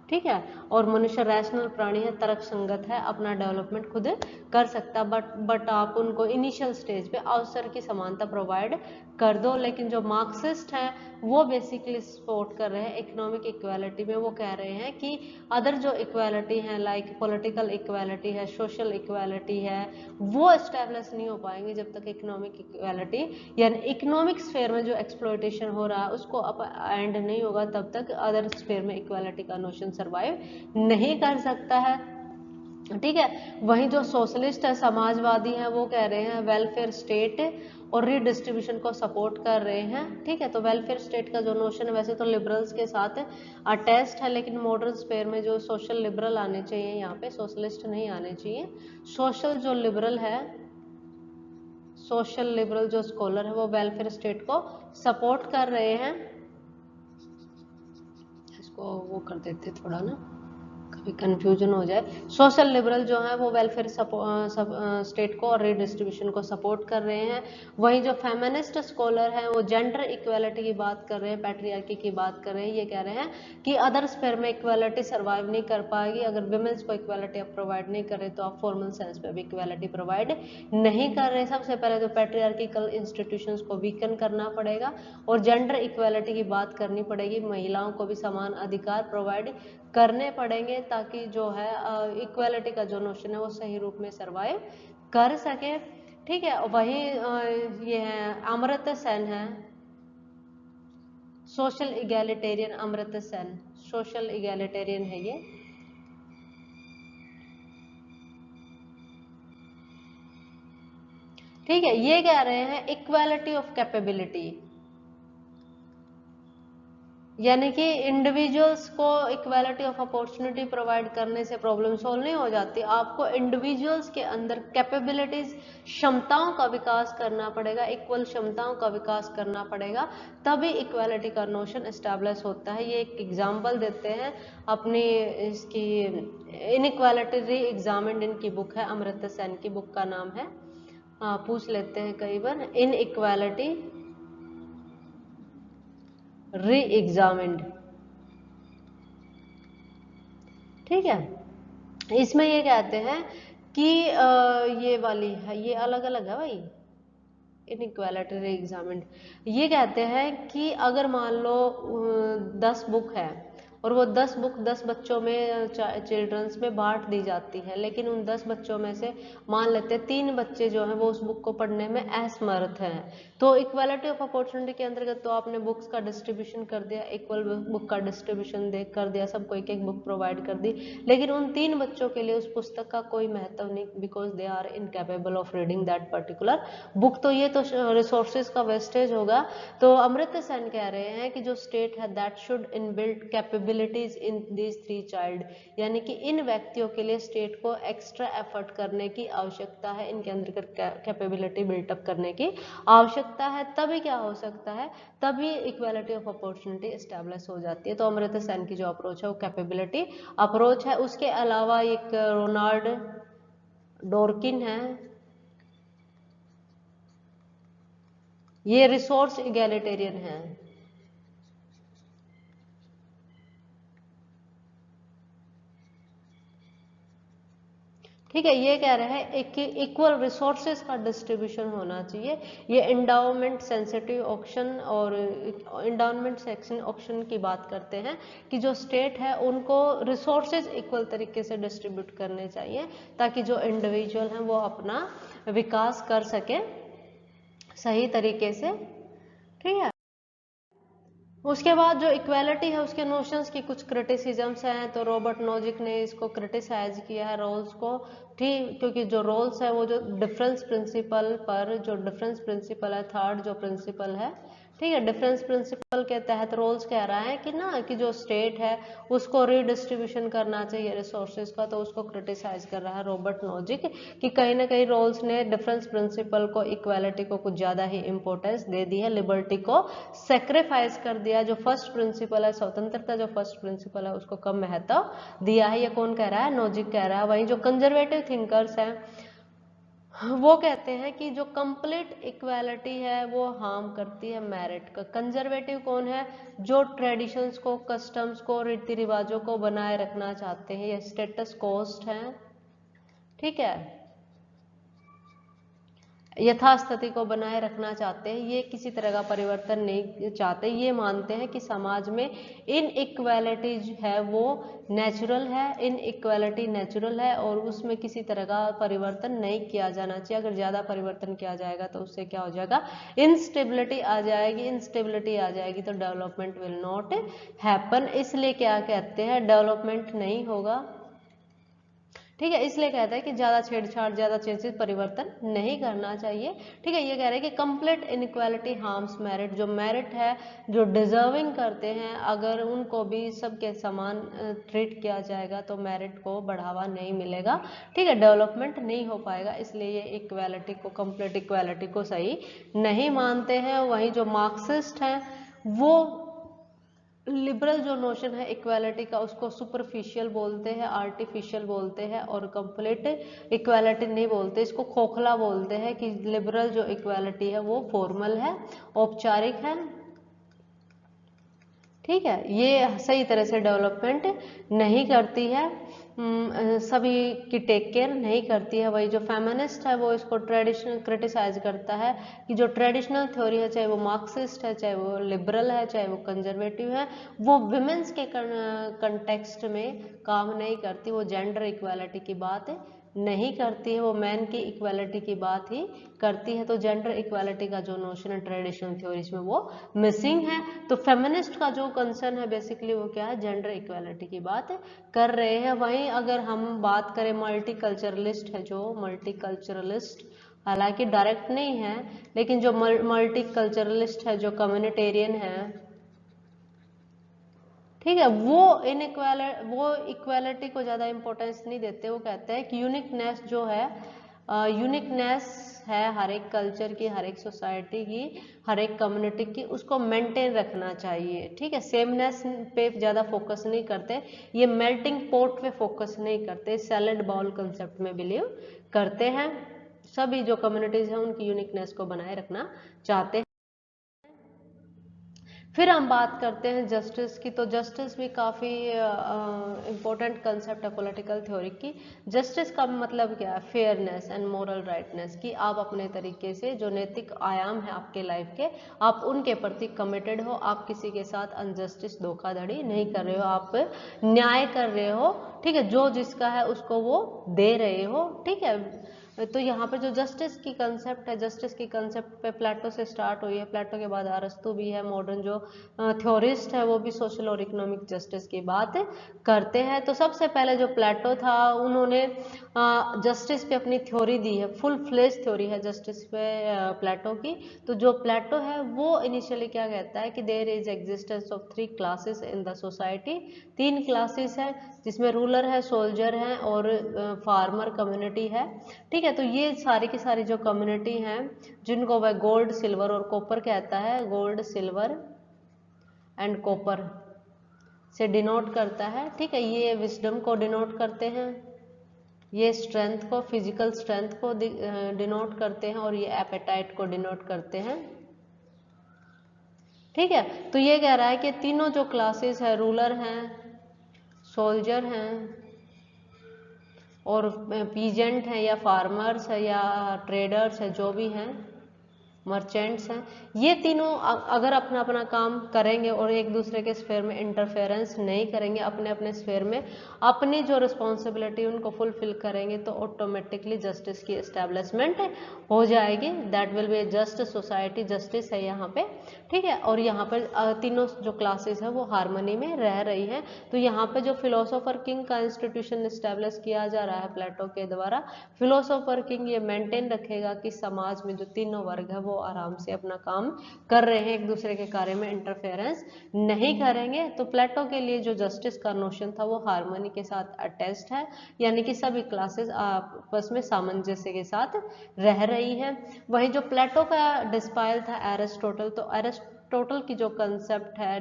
ठीक है। और मनुष्य रैशनल प्राणी है, तर्क संगत है, अपना डेवलपमेंट खुद कर सकता, बट आप उनको इनिशियल स्टेज पे अवसर की समानता प्रोवाइड कर दो। लेकिन जो मार्क्सिस्ट हैं वो बेसिकली सपोर्ट कर रहे हैं इकोनॉमिक इक्वालिटी में। वो कह रहे हैं कि अदर जो इक्वालिटी है, लाइक पॉलिटिकल इक्वालिटी है, सोशल इक्वालिटी है, वो एस्टेब्लिश नहीं हो पाएंगे जब तक इकोनॉमिक इक्वालिटी, यानी इकोनॉमिक स्फेयर में जो एक्सप्लॉयटेशन हो रहा है उसको अप एंड नहीं होगा, तब तक अदर स्फेयर में इक्वालिटी का नोशन सर्वाइव नहीं कर सकता है। ठीक है। वहीं जो सोशलिस्ट है, समाजवादी हैं, वो कह रहे हैं वेलफेयर स्टेट और रीडिस्ट्रीब्यूशन को सपोर्ट कर रहे हैं। ठीक है। तो वेलफेयर स्टेट का जो नोशन है वैसे तो लिबरल्स के साथ अटैच्ड है, लेकिन मॉडर्न स्फेयर में जो सोशल लिबरल आने चाहिए, यहाँ पे सोशलिस्ट नहीं आने चाहिए। सोशल जो लिबरल है, सोशल लिबरल जो स्कॉलर है वो वेलफेयर स्टेट को सपोर्ट कर रहे हैं। इसको वो कर देते थोड़ा ना, कभी कंफ्यूजन हो जाए। सोशल लिबरल जो है वो वेलफेयर स्टेट को और रीडिस्ट्रीब्यूशन को सपोर्ट कर रहे हैं। वहीं जो फेमिनिस्ट स्कॉलर हैं वो जेंडर इक्वालिटी की बात कर रहे हैं, पैट्रियार्की की बात कर रहे हैं। ये कह रहे हैं कि अदर स्फेयर में इक्वालिटी सर्वाइव नहीं कर पाएगी, अगर विमेंस को इक्वालिटी आप प्रोवाइड नहीं कर रहे तो आप फॉर्मल सेंस में भी इक्वालिटी प्रोवाइड नहीं कर रहे। सबसे पहले तो पैट्रियार्किकल इंस्टीट्यूशंस को वीकन करना पड़ेगा और जेंडर इक्वालिटी की बात करनी पड़ेगी, महिलाओं को भी समान अधिकार प्रोवाइड करने पड़ेंगे ताकि जो है इक्वालिटी का जो नोशन है वो सही रूप में सर्वाइव कर सके। ठीक है, वही ये है अमर्त्य सेन है, social egalitarian. Amartya Sen social egalitarian है ये। ठीक है, ये कह रहे हैं इक्वालिटी ऑफ कैपेबिलिटी, यानी कि इंडिविजुअल्स को इक्वालिटी ऑफ अपॉर्चुनिटी प्रोवाइड करने से प्रॉब्लम सॉल्व नहीं हो जाती। आपको इंडिविजुअल्स के अंदर कैपेबिलिटीज, क्षमताओं का विकास करना पड़ेगा, इक्वल क्षमताओं का विकास करना पड़ेगा, तभी इक्वालिटी का नोशन एस्टैब्लिश होता है। ये एक एग्जांपल देते हैं अपनी इसकी इनइक्वालिटी री एग्जामिन्ड, इनकी बुक है, अमर्त्य सेन की बुक का नाम है। पूछ लेते हैं कई बार, इनइक्वालिटी री एग्जामिन्ड। ठीक है, इसमें ये कहते हैं कि ये वाली है, ये अलग अलग है भाई, इनइक्वालिटी री एग्जामिन्ड। ये कहते हैं कि अगर मान लो 10 बुक है और वो 10 बुक 10 बच्चों में चिल्ड्रंस में बांट दी जाती है, लेकिन उन 10 बच्चों में से मान लेते हैं 3 बच्चे जो हैं वो उस बुक को पढ़ने में असमर्थ हैं, तो इक्वालिटी ऑफ अपॉर्चुनिटी के अंतर्गत तो आपने बुक्स का डिस्ट्रीब्यूशन कर दिया, इक्वल बुक का डिस्ट्रीब्यूशन कर दिया, सबको एक एक बुक प्रोवाइड कर दी, लेकिन उन 3 बच्चों के लिए उस पुस्तक का कोई महत्व नहीं, because they are incapable of reading that particular book. तो ये तो रिसोर्सेज का वेस्टेज होगा। तो अमर्त्य सेन कह रहे हैं कि जो स्टेट है that should inbuilt capabilities in these 3 child, यानी कि इन व्यक्तियों के लिए स्टेट को एक्स्ट्रा एफर्ट करने की आवश्यकता है, इनके अंदर कैपेबिलिटी बिल्टअप करने की आवश्यकता है, तभी क्या हो सकता है, तभी इक्वालिटी ऑफ अपॉर्चुनिटी एस्टैब्लिश हो जाती है। तो अमर्त्य सेन की जो अप्रोच है वो कैपेबिलिटी अप्रोच है। उसके अलावा एक रोनाल्ड डोर्किन है, ये रिसोर्स इगैलिटेरियन है। ठीक है, ये कह रहे हैं एक इक्वल रिसोर्सेज का डिस्ट्रीब्यूशन होना चाहिए। ये एंडाउमेंट सेंसिटिव ऑक्शन और एंडाउमेंट सेक्शन ऑक्शन की बात करते हैं कि जो स्टेट है उनको रिसोर्सेज इक्वल तरीके से डिस्ट्रीब्यूट करने चाहिए ताकि जो इंडिविजुअल हैं वो अपना विकास कर सके सही तरीके से। ठीक है, उसके बाद जो इक्वालिटी है उसके नोशंस की कुछ क्रिटिसिजम्स हैं, तो रॉबर्ट नोजिक ने इसको क्रिटिसाइज किया है रोल्स को। ठीक, क्योंकि जो रोल्स है वो जो डिफरेंस प्रिंसिपल पर, जो डिफरेंस प्रिंसिपल है, थर्ड जो प्रिंसिपल है, ठीक है, डिफरेंस प्रिंसिपल के तहत रोल्स कह रहा है कि ना कि जो स्टेट है उसको रीडिस्ट्रीब्यूशन करना चाहिए रिसोर्सेज का, तो उसको क्रिटिसाइज कर रहा है रॉबर्ट नोजिक कि कहीं ना कहीं रोल्स ने डिफरेंस प्रिंसिपल को, इक्वालिटी को कुछ ज्यादा ही इंपॉर्टेंस दे दी है, लिबर्टी को सेक्रीफाइस कर दिया। जो फर्स्ट प्रिंसिपल है, स्वतंत्रता जो फर्स्ट प्रिंसिपल है, उसको कम महत्व दिया है। ये कौन कह रहा है? नोजिक कह रहा है। वहीं जो कंजर्वेटिव थिंकर्स हैं वो कहते हैं कि जो कंप्लीट इक्वालिटी है वो हार्म करती है मेरिट का। कंजर्वेटिव कौन है? जो ट्रेडिशंस को, कस्टम्स को, रीति रिवाजों को बनाए रखना चाहते हैं, ये स्टेटस कोस्ट है, ठीक है, यथास्थिति को बनाए रखना चाहते हैं, ये किसी तरह का परिवर्तन नहीं चाहते। ये मानते हैं कि समाज में इन इक्वालिटी है वो नेचुरल है, इन इक्वालिटी नेचुरल है और उसमें किसी तरह का परिवर्तन नहीं किया जाना चाहिए। अगर ज़्यादा परिवर्तन किया जाएगा तो उससे क्या हो जाएगा? इनस्टेबिलिटी आ जाएगी। इनस्टेबिलिटी आ जाएगी तो डेवलपमेंट विल नॉट हैपन। इसलिए क्या कहते हैं? डेवलपमेंट नहीं होगा। ठीक है, इसलिए कहता है कि ज्यादा छेड़छाड़, ज्यादा चेंजेस, परिवर्तन नहीं करना चाहिए। ठीक है, ये कह रहे हैं कि कंप्लीट इनइक्वालिटी हार्म्स मेरिट। जो मेरिट है, जो डिजर्विंग करते हैं, अगर उनको भी सबके समान ट्रीट किया जाएगा तो मेरिट को बढ़ावा नहीं मिलेगा। ठीक है, डेवलपमेंट नहीं हो पाएगा। इसलिए ये इक्वालिटी को, कंप्लीट इक्वालिटी को सही नहीं मानते हैं। वहीं जो मार्क्सिस्ट हैं वो लिबरल जो नोशन है इक्वालिटी का उसको सुपरफिशियल बोलते हैं, आर्टिफिशियल बोलते हैं, और कंप्लीट इक्वालिटी नहीं बोलते, इसको खोखला बोलते हैं कि लिबरल जो इक्वालिटी है वो फॉर्मल है, औपचारिक है। ठीक है, ये सही तरह से डेवलपमेंट नहीं करती है, सभी की टेक केयर नहीं करती है। वही जो फेमिनिस्ट है वो इसको ट्रेडिशनल क्रिटिसाइज करता है कि जो ट्रेडिशनल थ्योरी है, चाहे वो मार्क्सिस्ट है, चाहे वो लिबरल है, चाहे वो कंजर्वेटिव है, वो विमेंस के कंटेक्स्ट में काम नहीं करती, वो जेंडर इक्वालिटी की बात नहीं करती है, वो मैन की इक्वालिटी की बात ही करती है। तो जेंडर इक्वालिटी का जो नोशन है ट्रेडिशनल थ्योरीज में वो मिसिंग है। तो फेमिनिस्ट का जो कंसर्न है बेसिकली वो क्या है, जेंडर इक्वालिटी की बात कर रहे हैं। वहीं अगर हम बात करें मल्टीकल्चरलिस्ट है, जो मल्टीकल्चरलिस्ट हालांकि डायरेक्ट नहीं है, लेकिन जो मल्टीकल्चरलिस्ट है, जो कम्युनिटेरियन है, ठीक है, वो इक्वालिटी को ज़्यादा इंपॉर्टेंस नहीं देते। वो कहते हैं कि यूनिकनेस जो है, यूनिकनेस है हर एक कल्चर की, हर एक सोसाइटी की, हर एक कम्युनिटी की, उसको मेंटेन रखना चाहिए। ठीक है, सेमनेस पे ज़्यादा फोकस नहीं करते, ये मेल्टिंग पॉट पे फोकस नहीं करते, सैलेड बाउल कंसेप्ट में बिलीव करते हैं। सभी जो कम्युनिटीज हैं उनकी यूनिकनेस को बनाए रखना चाहते हैं। फिर हम बात करते हैं जस्टिस की। तो जस्टिस भी काफ़ी इम्पोर्टेंट कंसेप्ट है पॉलिटिकल थ्योरी की। जस्टिस का मतलब क्या है, फेयरनेस एंड मोरल राइटनेस, कि आप अपने तरीके से जो नैतिक आयाम है आपके लाइफ के, आप उनके प्रति कमिटेड हो, आप किसी के साथ अनजस्टिस धोखाधड़ी नहीं कर रहे हो, आप न्याय कर रहे हो। ठीक है, जो जिसका है उसको वो दे रहे हो। ठीक है, तो यहाँ पे जो जस्टिस की कंसेप्ट है, जस्टिस की कंसेप्ट पे प्लेटो से स्टार्ट हुई है, प्लेटो के बाद अरस्तु भी है, मॉडर्न जो थ्योरिस्ट है वो भी सोशल और इकोनॉमिक जस्टिस की बात करते हैं। तो सबसे पहले जो प्लेटो था उन्होंने जस्टिस पे अपनी थ्योरी दी है, फुल फ्लेज थ्योरी है जस्टिस पे प्लेटो की। तो जो प्लेटो है वो इनिशियली क्या कहता है कि there is existence of 3 classes in the society, 3 classes है जिसमें रूलर है, सोल्जर है और फार्मर कम्युनिटी है। ठीक है, तो ये सारी की सारी जो कम्युनिटी हैं जिनको वह गोल्ड, सिल्वर और कॉपर कहता है, गोल्ड, सिल्वर एंड कॉपर से डिनोट करता है। ठीक है, ये विजडम को डिनोट करते हैं, ये स्ट्रेंथ को, फिजिकल स्ट्रेंथ को डिनोट करते हैं, और ये एपेटाइट को डिनोट करते हैं। ठीक है, तो ये कह रहा है कि तीनों जो क्लासेस है, रूलर हैं, सोल्जर हैं और पीजेंट हैं या फार्मर्स है या ट्रेडर्स है, जो भी हैं, मर्चेंट्स हैं, ये तीनों अगर अपना अपना काम करेंगे और एक दूसरे के स्फेयर में इंटरफेरेंस नहीं करेंगे, अपने अपने स्फेयर में अपनी जो रिस्पॉन्सिबिलिटी उनको फुलफिल करेंगे, तो ऑटोमेटिकली जस्टिस की एस्टेब्लिशमेंट हो जाएगी। That will be just society, justice है यहाँ पे। ठीक है, और यहाँ पर तीनों जो क्लासेस है वो हार्मनी में रह रही हैं। तो यहाँ पे जो फिलोसोफर किंग का इंस्टीट्यूशन इस्टेब्लिश किया जा रहा है प्लेटो के द्वारा, फिलोसोफर किंग ये मेंटेन रखेगा कि समाज में जो तीनों वर्ग है वो आराम से अपना काम कर रहे हैं, एक दूसरे के कार्य में इंटरफेरेंस नहीं करेंगे। तो प्लेटो के लिए जो जस्टिस का नोशन था वो हार्मनी के साथ अटैच्ड है, यानी कि सभी क्लासेस आपस में सामंजस्य के साथ रह रही है। वही जो प्लेटो का डिस्पाइल था एरिस्टोटल, तो एरिस्टोटल की जो कंसेप्ट है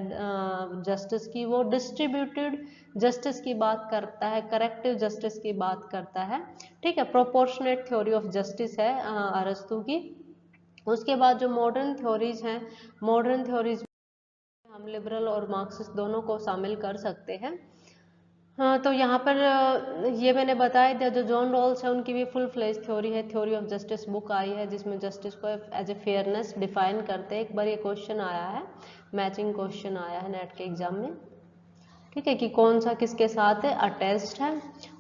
जस्टिस की, वो डिस्ट्रीब्यूटेड जस्टिस की बात करता है, करेक्टिव जस्टिस की बात करता है। ठीक है, प्रोपोर्शनेट थ्योरी ऑफ जस्टिस है अरस्तु की। उसके बाद जो मॉडर्न थ्योरीज हैं, मॉडर्न थ्योरीज हम लिबरल और मार्क्सिस्ट दोनों को शामिल कर सकते हैं। हाँ, तो यहाँ पर ये मैंने बताया दिया, जो जॉन रॉल्स है उनकी भी फुल फ्लेज थ्योरी है, थ्योरी ऑफ जस्टिस बुक आई है, जिसमें जस्टिस को एज ए फेयरनेस डिफाइन करते हैं। एक बार ये क्वेश्चन आया है, मैचिंग क्वेश्चन आया है नेट के एग्जाम में। ठीक है, कि कौन सा किसके साथ है, अटैच्ड है।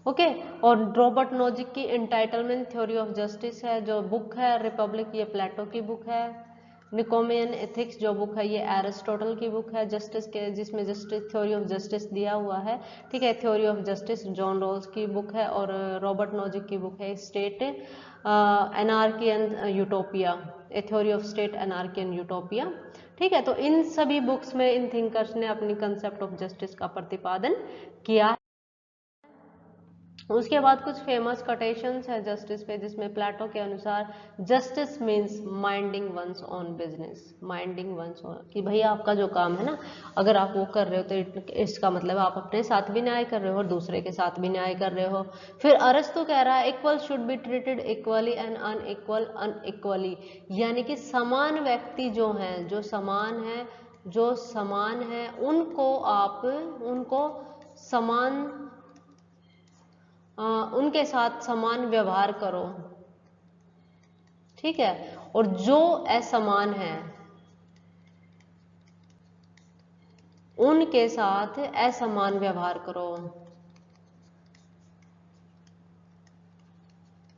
ओके, और रॉबर्ट नोजिक की एंटाइटलमेंट थ्योरी ऑफ जस्टिस है जो बुक है, रिपब्लिक ये प्लेटो की बुक है। निकोमियन एथिक्स जो बुक है ये एरिस्टोटल की बुक है जस्टिस के, जिसमें जस्टिस थ्योरी ऑफ जस्टिस दिया हुआ है। ठीक है, theory of justice John Rawls की बुक है, और रॉबर्ट नोजिक की बुक है state anarchy and utopia, a theory of state anarchy and utopia. ठीक है, तो इन सभी बुक्स में इन थिंकर्स ने अपनी कंसेप्ट ऑफ जस्टिस का प्रतिपादन किया है। उसके बाद कुछ फेमस कोटेशंस है जस्टिस पे, जिसमें प्लेटो के अनुसार justice means minding one's own business, minding one's own, कि भाई आपका जो काम है ना, अगर आप वो कर रहे हो तो इसका मतलब आप अपने साथ भी न्याय कर रहे हो और दूसरे के साथ भी न्याय कर रहे हो। फिर अरस्तु कह रहा है equal should be treated equally and unequal unequally, यानी कि समान व्यक्ति जो हैं, जो समान है उनको समान उनके साथ समान व्यवहार करो, ठीक है, और जो असमान है उनके साथ असमान व्यवहार करो,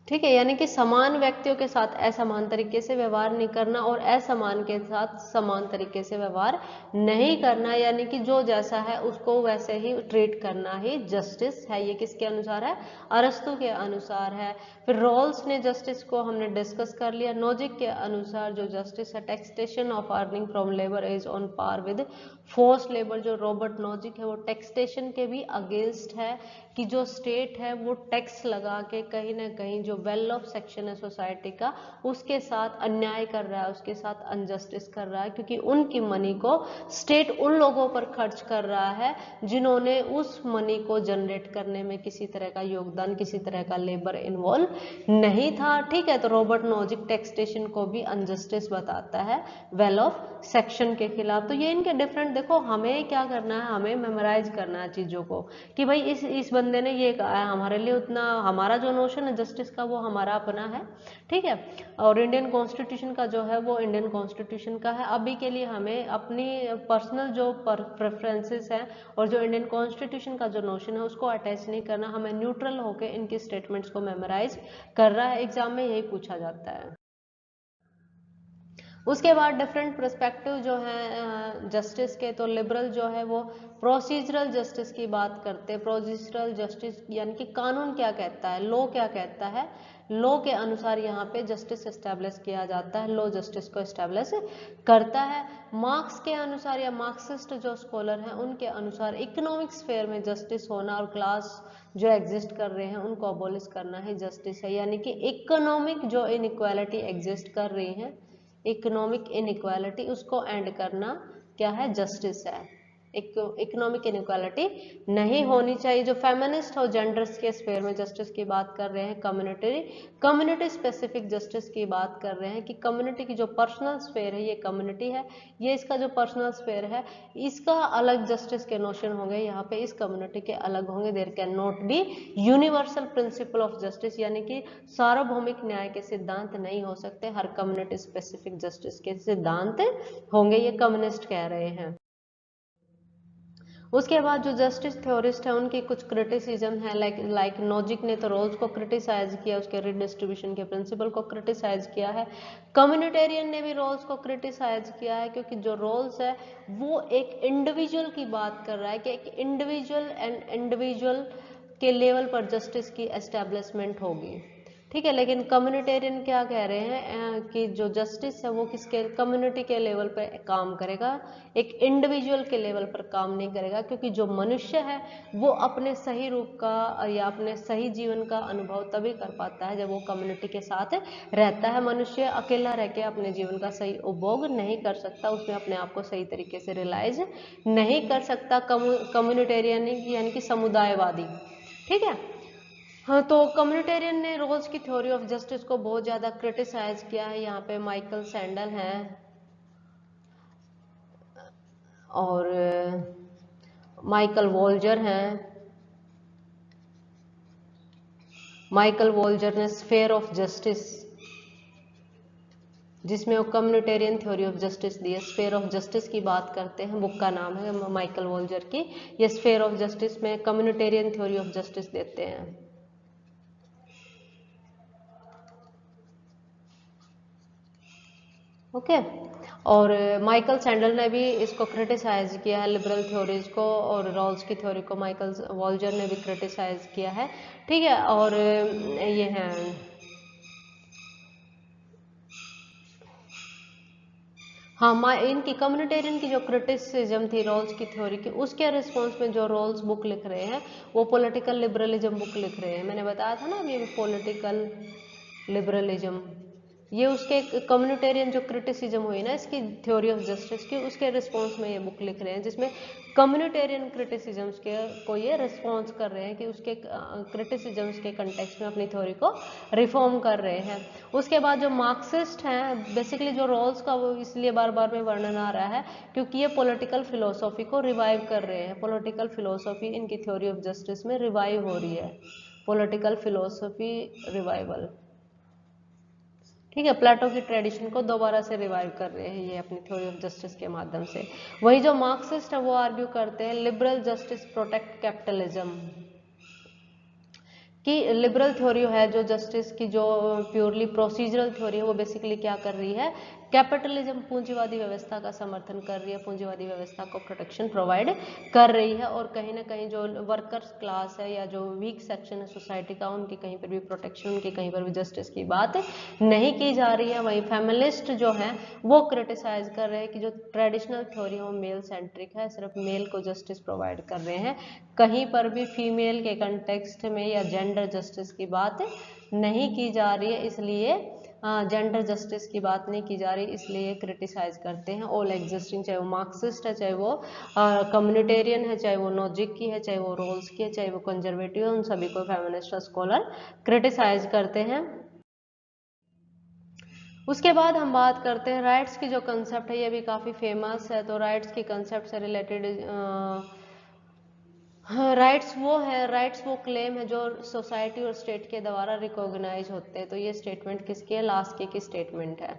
ठीक है, यानी कि समान व्यक्तियों के साथ असमान तरीके से व्यवहार नहीं करना और असमान के साथ समान तरीके से व्यवहार नहीं करना, यानी कि जो जैसा है उसको वैसे ही ट्रीट करना ही जस्टिस है। ये किसके अनुसार है? अरस्तु के अनुसार है। फिर रॉल्स ने जस्टिस को हमने डिस्कस कर लिया। नॉजिक के अनुसार जो जस्टिस है, taxation of earning from labour is on par with force labour. जो रॉबर्ट नॉजिक है वो टैक्सेशन के भी अगेंस्ट है कि जो स्टेट है वो टैक्स लगा के कहीं ना कहीं जो वेल ऑफ सेक्शन है सोसाइटी का उसके साथ अन्याय कर रहा है, उसके साथ अनजस्टिस कर रहा है, क्योंकि उनकी मनी को स्टेट उन लोगों पर खर्च कर रहा है जिन्होंने उस मनी को जनरेट करने में किसी तरह का योगदान, किसी तरह का लेबर इन्वॉल्व नहीं था, ठीक है। तो रॉबर्ट नॉजिक टैक्सेशन को भी अनजस्टिस बताता है वेल ऑफ सेक्शन के खिलाफ। तो ये इनके डिफरेंट, देखो हमें क्या करना है, हमें मेमोराइज करना है चीजों को कि भाई इस बंदे ने ये कहा है, हमारे लिए उतना, हमारा जो नोशन है जस्टिस का वो हमारा अपना है, ठीक है। और इंडियन कॉन्स्टिट्यूशन का जो है वो इंडियन कॉन्स्टिट्यूशन का है। अभी के लिए हमें अपनी पर्सनल जो प्रेफरेंसेस हैं और जो इंडियन कॉन्स्टिट्यूशन का जो नोशन है उसको अटैच नहीं करना, हमें न्यूट्रल होकर इनकी स्टेटमेंट्स को मेमोराइज कर रहा है। एग्जाम में यही पूछा जाता है। उसके बाद डिफरेंट पर्सपेक्टिव जो है जस्टिस के, तो लिबरल जो है वो प्रोसीजरल जस्टिस की बात करते हैं। प्रोसीजरल जस्टिस यानी कि कानून क्या कहता है, लॉ क्या कहता है, लॉ के अनुसार यहाँ पे जस्टिस एस्टेब्लिश किया जाता है, लॉ जस्टिस को एस्टेब्लिश करता है। मार्क्स के अनुसार या मार्क्सिस्ट जो स्कॉलर हैं उनके अनुसार इकोनॉमिक स्फेयर में जस्टिस होना और क्लास जो एग्जिस्ट कर रहे हैं उनको अबॉलिश करना ही जस्टिस है, यानी कि इकोनॉमिक जो इनइक्वालिटी एग्जिस्ट कर रही है, इकोनॉमिक इनइक्वालिटी, उसको एंड करना क्या है, जस्टिस है। इकोनॉमिक इनइक्वालिटी नहीं होनी चाहिए। जो फेमिनिस्ट और जेंडर्स के स्फेयर में जस्टिस की बात कर रहे हैं, कम्युनिटी स्पेसिफिक जस्टिस की बात कर रहे हैं कि कम्युनिटी की जो पर्सनल स्फेयर है, ये कम्युनिटी है, ये इसका जो पर्सनल स्फेयर है इसका अलग जस्टिस के नोशन होंगे, यहाँ पे इस कम्युनिटी के अलग होंगे। There can not be universal principle of justice, यानी कि सार्वभौमिक न्याय के सिद्धांत नहीं हो सकते, हर कम्युनिटी स्पेसिफिक जस्टिस के सिद्धांत होंगे, ये कम्युनिस्ट कह रहे हैं। उसके बाद जो जस्टिस थ्योरिस्ट है उनकी कुछ क्रिटिसिज्म है, लाइक नॉजिक ने तो रोल्स को क्रिटिसाइज किया, उसके रिडिस्ट्रीब्यूशन के प्रिंसिपल को क्रिटिसाइज किया है। कम्युनिटेरियन ने भी रोल्स को क्रिटिसाइज किया है, क्योंकि जो रोल्स है वो एक इंडिविजुअल की बात कर रहा है कि एक इंडिविजुअल के लेवल पर जस्टिस की एस्टेब्लिशमेंट होगी, ठीक है। लेकिन कम्युनिटेरियन क्या कह रहे हैं कि जो जस्टिस है वो किसके, कम्युनिटी के लेवल पर काम करेगा, एक इंडिविजुअल के लेवल पर काम नहीं करेगा, क्योंकि जो मनुष्य है वो अपने सही रूप का या अपने सही जीवन का अनुभव तभी कर पाता है जब वो कम्युनिटी के साथ रहता है। मनुष्य अकेला रह के अपने जीवन का सही उपभोग नहीं कर सकता, उसमें अपने आप को सही तरीके से रियलाइज नहीं कर सकता। कम्युनिटेरियन यानी कि समुदायवादी, ठीक है। हाँ, तो कम्युनिटेरियन ने रोल्स की थ्योरी ऑफ जस्टिस को बहुत ज़्यादा क्रिटिसाइज किया है। यहाँ पे माइकल सैंडल हैं और माइकल वॉल्जर हैं। माइकल वॉल्जर ने स्फेयर ऑफ जस्टिस, जिसमें वो कम्युनिटेरियन थ्योरी ऑफ जस्टिस दी है, स्फेयर ऑफ जस्टिस की बात करते हैं, बुक का नाम है माइकल वॉल्जर की। ये स्फेयर ऑफ जस्टिस में कम्युनिटेरियन थ्योरी ऑफ जस्टिस देते हैं। ओके और माइकल सैंडल ने भी इसको क्रिटिसाइज किया है, लिबरल थ्योरीज को और रॉल्स की थ्योरी को माइकल वॉल्जर ने भी क्रिटिसाइज किया है, ठीक है। और ये हैं, हाँ, इनकी कम्युनिटेरियन की जो क्रिटिसिज्म थी रोल्स की थ्योरी की, उसके रिस्पॉन्स में जो रोल्स बुक लिख रहे हैं वो पॉलिटिकल लिबरलिज्म बुक लिख रहे हैं। मैंने बताया था ना अभी पॉलिटिकल लिबरलिज्म, ये उसके कम्युनिटेरियन जो क्रिटिसिज्म हुई ना इसकी थ्योरी ऑफ जस्टिस की, उसके रिस्पॉन्स में ये बुक लिख रहे हैं, जिसमें कम्युनिटेरियन क्रिटिसिज्म्स के को ये रिस्पॉन्स कर रहे हैं कि उसके क्रिटिसिज्म्स के कंटेक्स्ट में अपनी थ्योरी को रिफॉर्म कर रहे हैं। उसके बाद जो मार्क्सिस्ट हैं, बेसिकली जो रोल्स का वो इसलिए बार बार में वर्णन आ रहा है क्योंकि ये पॉलिटिकल फिलोसॉफी को रिवाइव कर रहे हैं। पॉलिटिकल फिलोसॉफी इनकी थ्योरी ऑफ जस्टिस में रिवाइव हो रही है, पॉलिटिकल फिलोसॉफी रिवाइवल, ठीक है, प्लेटो की ट्रेडिशन को दोबारा से रिवाइव कर रहे हैं ये अपनी थ्योरी ऑफ जस्टिस के माध्यम से। वही जो मार्क्सिस्ट है वो आर्ग्यू करते हैं लिबरल जस्टिस प्रोटेक्ट कैपिटलिज्म, कि लिबरल थ्योरी है जो जस्टिस की, जो प्योरली प्रोसीजरल थ्योरी है, वो बेसिकली क्या कर रही है, कैपिटलिज्म पूंजीवादी व्यवस्था का समर्थन कर रही है, पूंजीवादी व्यवस्था को प्रोटेक्शन प्रोवाइड कर रही है, और कहीं ना कहीं जो वर्कर्स क्लास है या जो वीक सेक्शन है सोसाइटी का, उनकी कहीं पर भी प्रोटेक्शन, उनकी कहीं पर भी जस्टिस की बात नहीं की जा रही है। वहीं फेमिनिस्ट जो है वो क्रिटिसाइज कर रहे हैं कि जो ट्रेडिशनल थ्योरी है वो मेल सेंट्रिक है, सिर्फ मेल को जस्टिस प्रोवाइड कर रहे हैं, कहीं पर भी फीमेल के कंटेक्स्ट में या जेंडर जस्टिस की बात नहीं की जा रही है, इसलिए जेंडर जस्टिस की बात नहीं की जा रही, इसलिए क्रिटिसाइज करते हैं ऑल एग्जिस्टिंग, चाहे वो मार्क्सिस्ट है, चाहे वो कम्युनिटेरियन है, चाहे वो नोजिक की है, चाहे वो रोल्स की है, चाहे वो कंजर्वेटिव है, उन सभी को फेमिनिस्ट स्कॉलर क्रिटिसाइज करते हैं। उसके बाद हम बात करते हैं राइट्स की जो कंसेप्ट है, ये भी काफ़ी फेमस है। तो राइट्स की कंसेप्ट से रिलेटेड राइट्स वो है, राइट्स वो क्लेम है जो सोसाइटी और स्टेट के द्वारा रिकॉग्नाइज होते हैं। तो ये स्टेटमेंट किसकी है, लास्की की स्टेटमेंट है।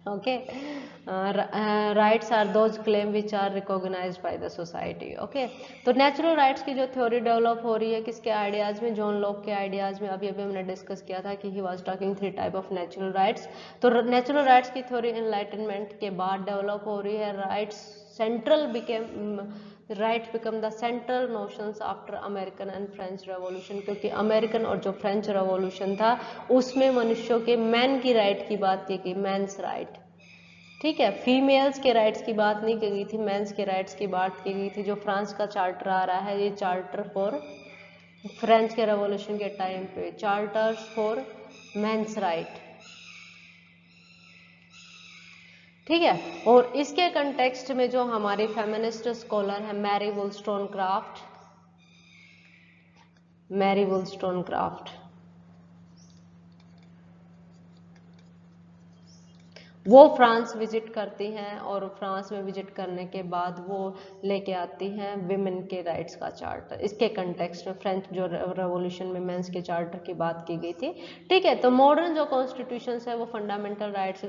Okay, rights are those claim which are recognised by the society. Okay, तो नेचुरल राइट्स की जो थ्योरी डेवलप हो रही है किसके आइडियाज में, जॉन लॉक के आइडियाज में। अभी अभी हमने डिस्कस किया था कि he was talking 3 type of natural rights. तो नेचुरल राइट्स की थ्योरी एनलाइटनमेंट के बाद डेवलप हो रही है। Rights central became right become the central notions after American and French revolution, क्योंकि अमेरिकन और जो फ्रेंच रेवोल्यूशन था उसमें मनुष्यों के मैन की राइट की बात की गई, मैंस राइट, ठीक है, फीमेल्स के राइट्स की बात नहीं की गई थी, मेंस के राइट्स की बात की गई थी। जो फ्रांस का चार्टर आ रहा है, ये चार्टर फॉर फ्रेंच के रेवोल्यूशन के टाइम पे, चार्टर्स फॉर मेंस राइट, ठीक है। और इसके कंटेक्स्ट में जो हमारी फेमिनिस्ट स्कॉलर है मैरी वुलस्टोनक्राफ्ट, मैरी वुलस्टोनक्राफ्ट, वो फ्रांस विजिट करती हैं और फ्रांस में विजिट करने के बाद वो लेके आती हैं विमेन के राइट्स का चार्टर। इसके कंटेक्स्ट में फ्रेंच जो रेवोल्यूशन में मेंस के चार्टर की बात की गई थी, ठीक है। तो मॉडर्न जो कॉन्स्टिट्यूशंस है वो फंडामेंटल राइट्स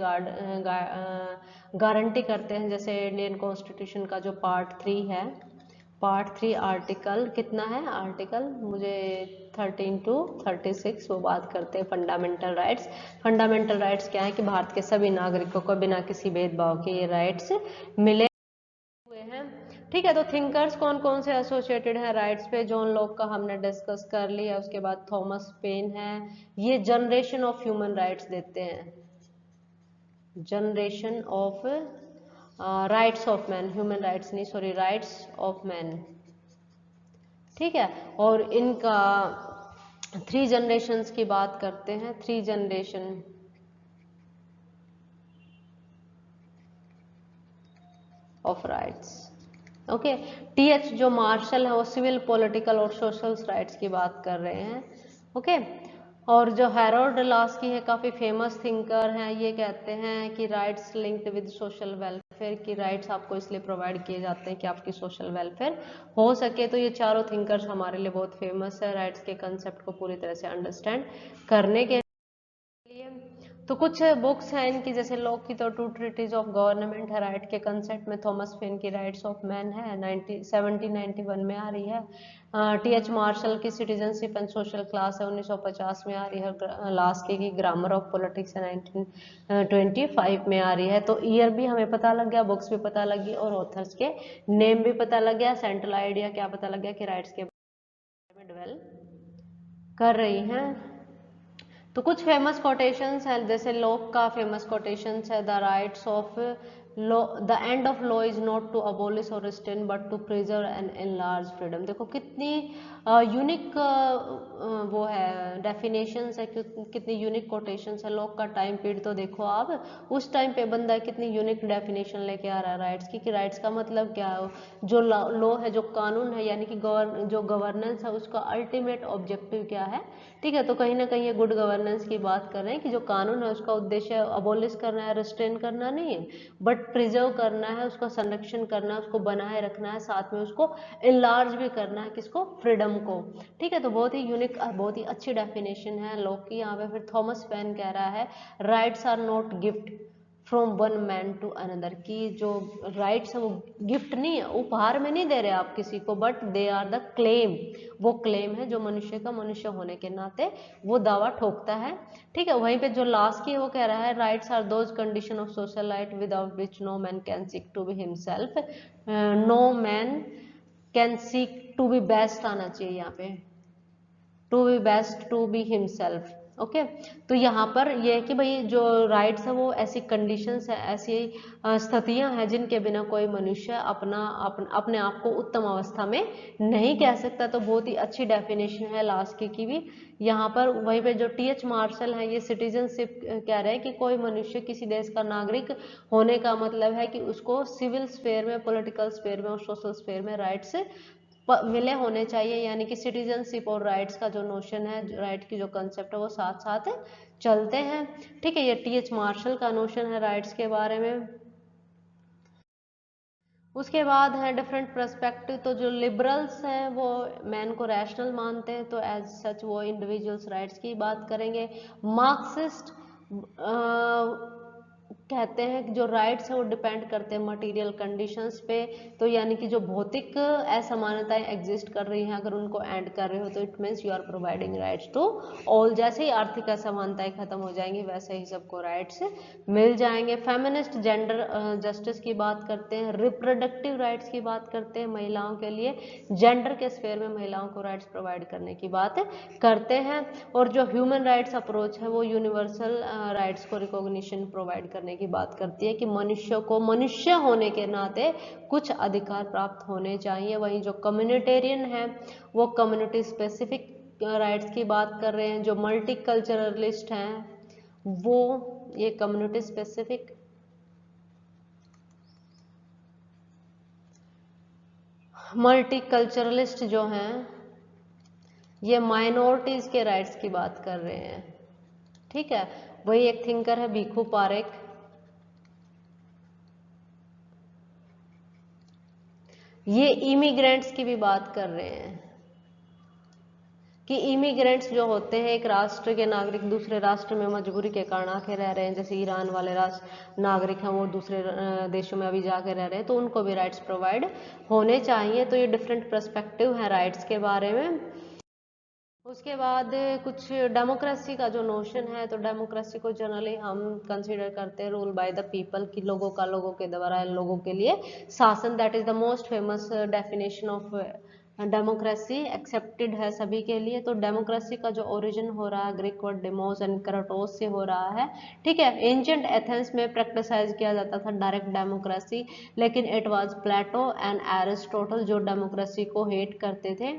गारंटी करते हैं। जैसे इंडियन कॉन्स्टिट्यूशन का जो पार्ट 3 है, पार्ट 3 आर्टिकल कितना है, आर्टिकल मुझे 13 to 36 वो बात करते हैं फंडामेंटल राइट्स। फंडामेंटल राइट्स क्या है कि भारत के सभी नागरिकों को बिना किसी भेदभाव के ये राइट्स मिले हुए हैं, ठीक है। तो थिंकर्स कौन कौन से एसोसिएटेड हैं राइट्स पे, जॉन लॉक का हमने डिस्कस कर लिया। उसके बाद थॉमस पेन है, ये जनरेशन ऑफ ह्यूमन राइट्स देते हैं, generation of rights of man, human rights नहीं, सॉरी, राइट्स ऑफ मैन, ठीक है। और इनका 3 जनरेशन्स की बात करते हैं, 3 generation of rights. Okay, T H जो मार्शल है वो सिविल, पॉलिटिकल और सोशल राइट्स की बात कर रहे हैं। ओके, और जो हैरोल्ड लास्की है काफ़ी फेमस थिंकर हैं, ये कहते हैं कि rights linked with social welfare, की राइट्स आपको इसलिए प्रोवाइड किए जाते हैं कि आपकी सोशल वेलफेयर हो सके। तो ये चारों थिंकर्स हमारे लिए बहुत फेमस है राइट्स के कंसेप्ट को पूरी तरह से अंडरस्टैंड करने के लिए। तो कुछ बुक्स हैं इनकी, जैसे लॉक की तो 2 ट्रीटीज ऑफ गवर्नमेंट है राइट के कंसेप्ट में, थॉमस पेन की राइट्स ऑफ मैन है 1791 में आ रही है, टीएच मार्शल की सिटीजनशिप एंड सोशल क्लास है 1950 में आ रही है, लास्की की ग्रामर ऑफ पॉलिटिक्स है 1925 में आ रही है। तो ईयर भी हमें पता लग गया, बुक्स भी पता लगी और ऑथर्स के नेम भी पता लग गया, सेंट्रल आइडिया क्या पता लग गया कि राइट्स के बारे में डिवेल कर रही हैं। तो कुछ फेमस कोटेशंस हैं, जैसे लॉक का फेमस कोटेशंस है, the rights of law, the end of law is not to abolish or restrain but to preserve and enlarge freedom. देखो कितनी यूनिक वो है डेफिनेशंस है, कितनी यूनिक कोटेशंस है। लॉ का टाइम पीरियड तो देखो आप, उस टाइम पे बंदा कितनी यूनिक डेफिनेशन लेके आ रहा है राइट्स की, कि राइट्स का मतलब क्या है। जो लॉ है, जो कानून है, यानी कि जो गवर्नेंस है, उसका अल्टीमेट ऑब्जेक्टिव क्या है, ठीक है। तो कहीं ना कहीं ये गुड गवर्नेंस की बात कर रहे हैं कि जो कानून है उसका उद्देश्य अबॉलिश करना है, रिस्ट्रेन करना नहीं है, बट प्रिजर्व करना है, उसका संरक्षण करना है, उसको बनाए रखना है, साथ में उसको इनलार्ज भी करना है, किसको, फ्रीडम को, ठीक है। तो बहुत ही यूनिक, बहुत ही अच्छी डेफिनेशन है लॉ की। यहाँ पे फिर थॉमस पेन कह रहा है rights are not gift from one man to another, की जो राइट्स है वो गिफ्ट नहीं है, उपहार में नहीं दे रहे आप किसी को, but they are the claim, वो क्लेम है जो मनुष्य का मनुष्य होने के नाते वो दावा ठोकता है, ठीक है। वहीं पे जो लास्ट की है वो कह रहा है rights are those condition of social right without which no man can seek to be himself, no man can seek to be best आना चाहिए यहाँ पे, to be best to be himself, okay. तो यहाँ पर ये है कि भाई जो राइट्स है वो ऐसी कंडीशंस है, ऐसी स्थितियां हैं जिनके बिना कोई मनुष्य अपने आप को उत्तम अवस्था में नहीं कह सकता। तो बहुत ही अच्छी डेफिनेशन है लास्ट की भी यहाँ पर। वहीं पे जो टी.एच. मार्शल है, ये सिटीजनशिप कह रहे हैं कि कोई मनुष्य किसी देश का नागरिक होने का मतलब है कि उसको सिविल स्फेयर में, पॉलिटिकल स्फेयर में और सोशल स्फेयर में राइट्स मिले होने चाहिए, यानी कि सिटीजनशिप और राइट्स का जो नोशन है, राइट की जो कंसेप्ट है वो साथ साथ चलते हैं, ठीक है। ये टी.एच. मार्शल का नोशन है राइट्स के बारे में। उसके बाद है डिफरेंट पर्सपेक्टिव। तो जो लिबरल्स हैं वो मैन को रैशनल मानते हैं, तो एज सच वो इंडिविजुअल्स राइट्स की बात करेंगे। मार्क्सिस्ट कहते हैं कि जो राइट्स है वो डिपेंड करते हैं मटेरियल कंडीशंस पे, तो यानी कि जो भौतिक असमानताएं एग्जिस्ट कर रही हैं अगर उनको एंड कर रहे हो तो it means you are providing rights to all. जैसे ही आर्थिक असमानताएं खत्म हो जाएंगी वैसे ही सबको राइट्स मिल जाएंगे। फेमिनिस्ट जेंडर जस्टिस की बात करते हैं, रिप्रोडक्टिव राइट्स की बात करते हैं, महिलाओं के लिए जेंडर के स्फेयर में महिलाओं को राइट्स प्रोवाइड करने की बात करते हैं। और जो ह्यूमन राइट्स अप्रोच है वो यूनिवर्सल राइट्स को रिकॉग्निशन प्रोवाइड करने की बात करती है कि मनुष्य को मनुष्य होने के नाते कुछ अधिकार प्राप्त होने चाहिए। वहीं जो कम्युनिटेरियन है वो कम्युनिटी स्पेसिफिक राइट्स की बात कर रहे हैं। जो मल्टी कल्चरलिस्ट हैं वो ये कम्युनिटी स्पेसिफिक, मल्टी कल्चरलिस्ट जो हैं ये माइनॉरिटीज के राइट्स की बात कर रहे हैं, ठीक है। वही एक थिंकर है भिखू पारेख, ये इमिग्रेंट्स की भी बात कर रहे हैं कि इमिग्रेंट्स जो होते हैं एक राष्ट्र के नागरिक दूसरे राष्ट्र में मजबूरी के कारण आके रह रहे हैं, जैसे ईरान वाले राष्ट्र नागरिक हैं वो दूसरे देशों में अभी जाके रह रहे हैं, तो उनको भी राइट्स प्रोवाइड होने चाहिए। तो ये डिफरेंट पर्सपेक्टिव है राइट्स के बारे में। उसके बाद कुछ डेमोक्रेसी का जो नोशन है, तो डेमोक्रेसी को जनरली हम कंसीडर करते हैं रूल बाय द पीपल, की लोगों का लोगों के द्वारा लोगों के लिए शासन। That is the most famous definition of democracy, accepted है सभी के लिए। तो डेमोक्रेसी का जो ओरिजिन हो रहा है ग्रीक वर्ड डेमोस एंड कराटोस से हो रहा है, ठीक है। एंशिएंट एथेंस में प्रैक्टिसाइज किया जाता था डायरेक्ट डेमोक्रेसी, लेकिन it was Plato and Aristotle जो डेमोक्रेसी को हेट करते थे,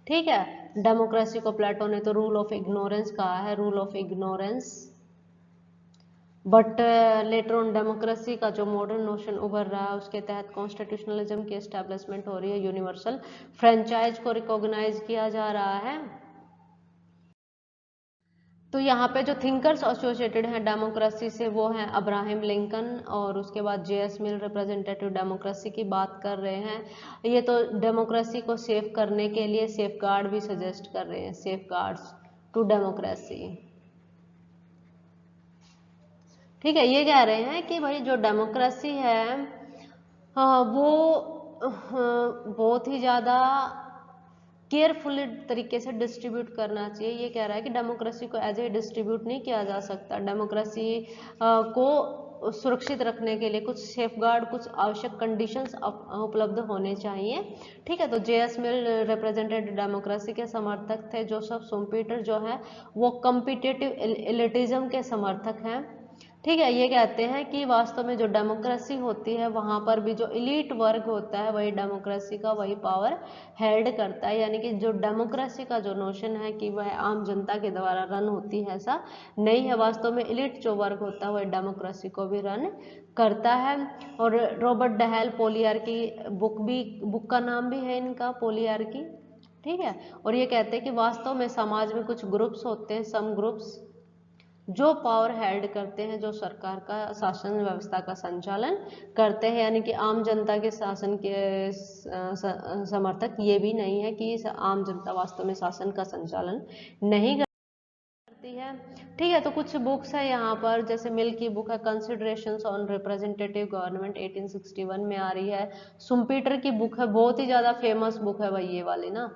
ठीक है। डेमोक्रेसी को प्लेटो ने तो रूल ऑफ इग्नोरेंस कहा है, rule of ignorance. But later on democracy का जो मॉडर्न नोशन उभर रहा है उसके तहत कॉन्स्टिट्यूशनलिज्म की एस्टेब्लिशमेंट हो रही है, यूनिवर्सल फ्रेंचाइज को रिकॉग्नाइज किया जा रहा है। तो यहाँ पे जो थिंकर्स एसोसिएटेड हैं डेमोक्रेसी से वो हैं अब्राहम लिंकन, और उसके बाद जे.एस. मिल रिप्रेजेंटेटिव डेमोक्रेसी की बात कर रहे हैं। ये तो डेमोक्रेसी को सेव करने के लिए सेफ गार्ड भी सजेस्ट कर रहे हैं, सेफ गार्ड्स टू डेमोक्रेसी, ठीक है। ये कह रहे हैं कि भाई जो डेमोक्रेसी है वो बहुत ही ज़्यादा केयरफुली तरीके से डिस्ट्रीब्यूट करना चाहिए। ये कह रहा है कि डेमोक्रेसी को एज ए डिस्ट्रीब्यूट नहीं किया जा सकता, डेमोक्रेसी को सुरक्षित रखने के लिए कुछ सेफगार्ड, कुछ आवश्यक कंडीशंस उपलब्ध होने चाहिए, ठीक है। तो जे.एस. मिल रिप्रेजेंटेड डेमोक्रेसी के समर्थक थे। जोसेफ शुम्पेटर जो है वो कम्पिटिटिव एलिटिज्म के समर्थक हैं, ठीक है, ये कहते हैं कि वास्तव में जो डेमोक्रेसी होती है वहां पर भी जो इलीट वर्ग होता है वही डेमोक्रेसी का वही पावर हेल्ड करता है, यानी कि जो डेमोक्रेसी का जो नोशन है कि वह आम जनता के द्वारा रन होती है, ऐसा नहीं है। वास्तव में इलीट जो वर्ग होता है वही डेमोक्रेसी को भी रन करता है। और रॉबर्ट डहेल पोलियार्की बुक का नाम भी है इनका, पोलियार्की। ठीक है, और ये कहते हैं कि वास्तव में समाज में कुछ ग्रुप्स होते हैं, सम ग्रुप्स, जो पावर हेल्ड करते हैं, जो सरकार का शासन व्यवस्था का संचालन करते हैं, यानी कि आम जनता के शासन के समर्थक ये भी नहीं है कि आम जनता वास्तव में शासन का संचालन नहीं करती है। ठीक है, तो कुछ बुक्स है यहाँ पर, जैसे मिल की बुक है कंसिडरेशंस ऑन रिप्रेजेंटेटिव गवर्नमेंट 1861 में आ रही है। सुम्पीटर की बुक है, बहुत ही ज्यादा फेमस बुक है भाई ये वाली ना।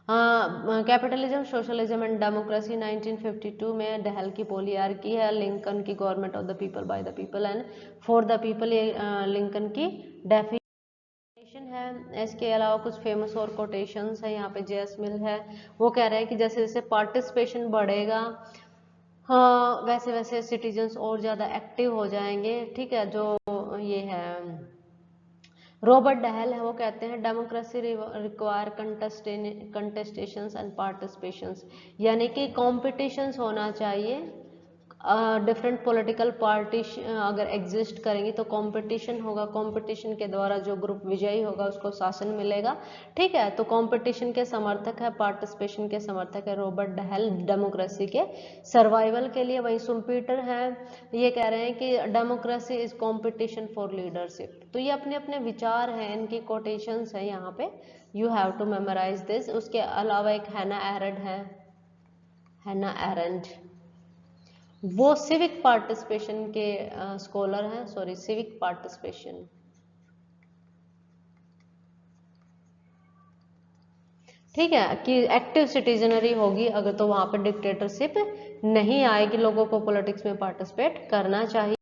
कैपिटलिज्म सोशलिज्म एंड डेमोक्रेसी 1952 में डहेल की पोलियार्की है। लिंकन की government of the people by the people and for the people, ये लिंकन की डेफिनेशन है। इसके अलावा कुछ फेमस और कोटेशंस है यहाँ पे। जेएस मिल है, वो कह रहे हैं कि जैसे जैसे पार्टिसिपेशन बढ़ेगा, हाँ, वैसे वैसे सिटीजन्स और ज़्यादा एक्टिव हो जाएंगे। ठीक है, जो ये है रॉबर्ट डहेल है, वो कहते हैं डेमोक्रेसी रिक्वायर कंटेस्टेशंस एंड पार्टिसिपेशंस, यानी कि कॉम्पिटिशन्स होना चाहिए। डिफरेंट पॉलिटिकल पार्टी अगर एग्जिस्ट करेंगी तो कंपटीशन होगा, कंपटीशन के द्वारा जो ग्रुप विजयी होगा उसको शासन मिलेगा। ठीक है, तो कंपटीशन के समर्थक है, पार्टिसिपेशन के समर्थक है रॉबर्ट डहेल डेमोक्रेसी के सर्वाइवल के लिए। वहीं सुम्पीटर है, ये कह रहे हैं कि democracy is competition for leadership. तो ये अपने अपने विचार हैं, इनकी कोटेशंस है यहाँ पे, you have to memorise this. उसके अलावा एक हैना एरेंड है, हैना एरेंड, वो सिविक पार्टिसिपेशन के स्कॉलर हैं, सॉरी सिविक पार्टिसिपेशन। ठीक है, कि एक्टिव सिटीजनरी होगी अगर तो वहां पर डिक्टेटरशिप नहीं आएगी, लोगों को पॉलिटिक्स में पार्टिसिपेट करना चाहिए।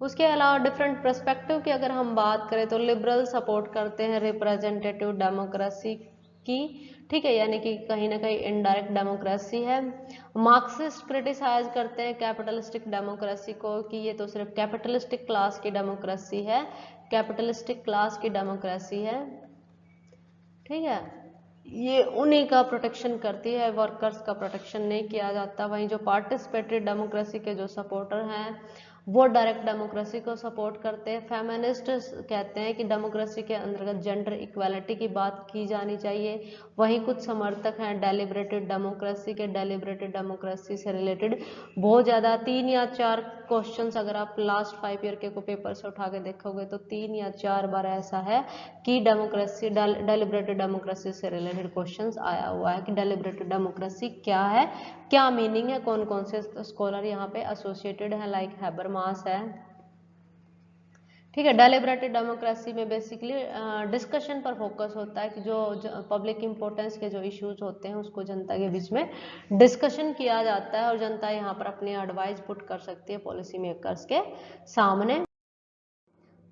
उसके अलावा डिफरेंट पर्सपेक्टिव की अगर हम बात करें तो लिबरल सपोर्ट करते हैं रिप्रेजेंटेटिव डेमोक्रेसी की। ठीक है, यानी कि कहीं ना कहीं इनडायरेक्ट डेमोक्रेसी है। मार्क्सिस्ट क्रिटिसाइज करते हैं कैपिटलिस्टिक डेमोक्रेसी को कि ये तो सिर्फ कैपिटलिस्टिक क्लास की डेमोक्रेसी है, कैपिटलिस्टिक क्लास की डेमोक्रेसी है। ठीक है, ये उन्हीं का प्रोटेक्शन करती है, वर्कर्स का प्रोटेक्शन नहीं किया जाता। वहीं जो पार्टिसिपेटरी डेमोक्रेसी के जो सपोर्टर हैं वो डायरेक्ट डेमोक्रेसी को सपोर्ट करते हैं। फेमिनिस्ट कहते हैं कि डेमोक्रेसी के अंतर्गत जेंडर इक्वालिटी की बात की जानी चाहिए। वहीं कुछ समर्थक हैं डेलिब्रेटेड डेमोक्रेसी के। डेलिब्रेटेड डेमोक्रेसी से रिलेटेड बहुत ज़्यादा 3 या 4 क्वेश्चंस अगर आप लास्ट 5 ईयर के को पेपर से उठा के देखोगे तो 3 या 4 बार ऐसा है कि डेमोक्रेसी डेलिब्रेटेड डेमोक्रेसी से रिलेटेड क्वेश्चंस आया हुआ है कि डेलिब्रेटेड डेमोक्रेसी क्या है, क्या मीनिंग है। कौन कौन से स्कॉलर यहाँ पे एसोसिएटेड है, लाइक हैबरमास है। ठीक है, डेलिब्रेटेड डेमोक्रेसी में बेसिकली डिस्कशन पर फोकस होता है कि जो पब्लिक इंपॉर्टेंस के जो इश्यूज होते हैं उसको जनता के बीच में डिस्कशन किया जाता है और जनता यहाँ पर अपनी एडवाइस पुट कर सकती है पॉलिसी मेकर्स के सामने।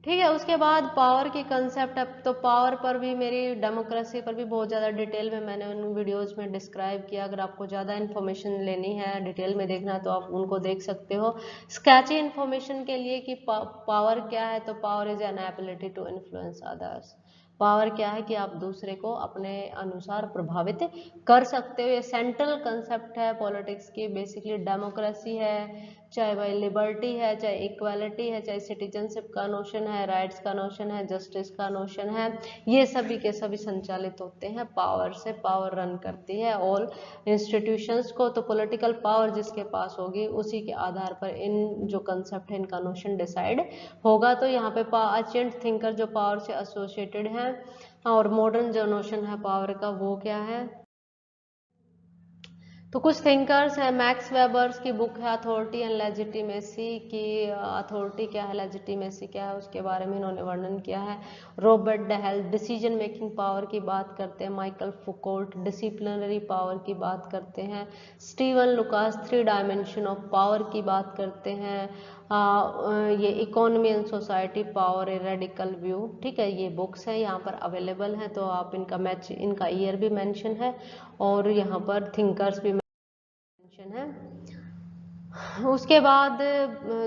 ठीक है, उसके बाद पावर की कंसेप्ट है, तो पावर पर भी मेरी डेमोक्रेसी पर भी बहुत ज़्यादा डिटेल में मैंने उन वीडियोस में डिस्क्राइब किया। अगर आपको ज़्यादा इन्फॉर्मेशन लेनी है, डिटेल में देखना है तो आप उनको देख सकते हो। स्केची इन्फॉर्मेशन के लिए कि पावर क्या है, तो power is an ability to influence others. Power क्या है कि आप दूसरे को अपने अनुसार प्रभावित कर सकते हो। ये सेंट्रल कंसेप्ट है पॉलिटिक्स की। बेसिकली डेमोक्रेसी है, चाहे भाई लिबर्टी है, चाहे इक्वालिटी है, चाहे सिटीजनशिप का नोशन है, राइट्स का नोशन है, जस्टिस का नोशन है, ये सभी के सभी संचालित होते हैं पावर से। पावर रन करती है ऑल इंस्टीट्यूशंस को। तो पॉलिटिकल पावर जिसके पास होगी उसी के आधार पर इन जो कंसेप्ट है इनका नोशन डिसाइड होगा। तो यहाँ पे एंशिएंट थिंकर जो पावर से एसोसिएटेड है और मॉडर्न जो नोशन है पावर का वो क्या है। तो कुछ थिंकर्स हैं, मैक्स वेबर्स की बुक है अथॉरिटी एंड लेजिटिमेसी की। अथॉरिटी क्या है, लेजिटिमेसी क्या है, उसके बारे में इन्होंने वर्णन किया है। रॉबर्ट डहेल डिसीजन मेकिंग पावर की बात करते हैं। माइकल फुकोल्ट डिसिप्लिनरी पावर की बात करते हैं। Steven Lucas 3 dimension of power की बात करते हैं। ये economy and society power a radical view. ठीक है, ये बुक्स है यहाँ पर अवेलेबल हैं, तो आप इनका ईयर भी मेंशन है और यहाँ पर थिंकर्स भी है। उसके बाद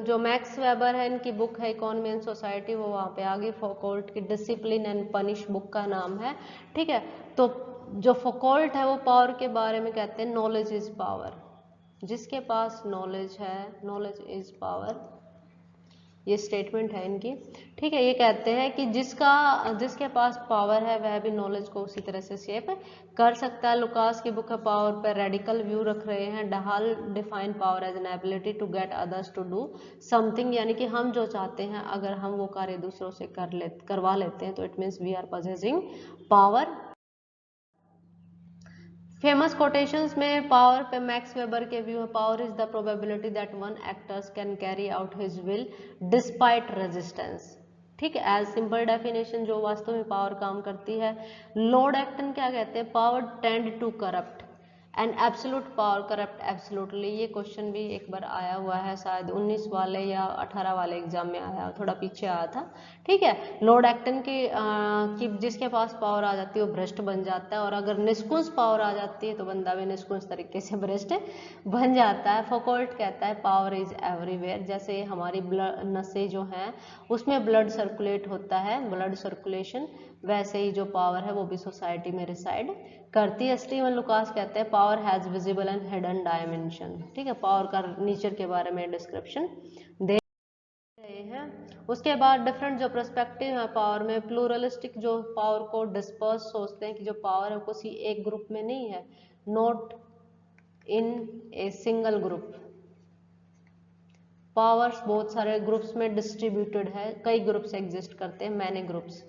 जो मैक्स वेबर है, इनकी बुक है इकोनॉमी एंड सोसाइटी, वो वहाँ पे आगे फौकॉल्ट की डिसिप्लिन एंड पनिश बुक का नाम है, ठीक है। तो जो फौकॉल्ट है वो पावर के बारे में कहते हैं नॉलेज इज पावर, जिसके पास नॉलेज है, नॉलेज इज पावर, ये स्टेटमेंट है इनकी, ठीक है। ये कहते हैं कि जिसके पास पावर है वह भी नॉलेज को उसी तरह से शेप कर सकता है। लुकास की बुक है पावर पर रेडिकल व्यू रख रहे हैं। Dahl define power as an ability to get others to do something, यानी कि हम जो चाहते हैं अगर हम वो कार्य दूसरों से करवा लेते हैं तो it means we are possessing power. Famous quotations में पावर पे मैक्स वेबर के व्यू है, power is the probability that one actors can carry out his will despite resistance, ठीक है। एज सिंपल डेफिनेशन जो वास्तव में पावर काम करती है। लॉर्ड एक्टन क्या कहते हैं, power tend to corrupt and absolute power corrupt absolutely. ये क्वेश्चन भी एक बार आया हुआ है, शायद 19 वाले या 18 वाले एग्जाम में आया, थोड़ा पीछे आया था, ठीक है। लॉर्ड एक्टन की जिसके पास पावर आ जाती है वो भ्रष्ट बन जाता है, और अगर निष्कुंज पावर आ जाती है तो बंदा भी निष्कुंज तरीके से भ्रष्ट बन जाता है। फौकॉल्ट कहता है पावर इज एवरीवेयर, जैसे हमारी ब्लड नसें जो हैं उसमें ब्लड सर्कुलेट होता है, ब्लड सर्कुलेशन, वैसे ही जो पावर है वो भी सोसाइटी में रिसाइड करती है। स्टीवन लुकास कहते हैं power has visible and hidden dimension, ठीक है। पावर का नेचर के बारे में डिस्क्रिप्शन दे रहे हैं। उसके बाद डिफरेंट जो पर्सपेक्टिव है पावर में, प्लूरलिस्टिक जो पावर को डिस्पर्स सोचते हैं कि जो पावर है किसी एक ग्रुप में नहीं है, not in a single group. Powers बहुत सारे ग्रुप्स में डिस्ट्रीब्यूटेड है, कई ग्रुप्स एग्जिस्ट करते हैं, मैनी ग्रुप्स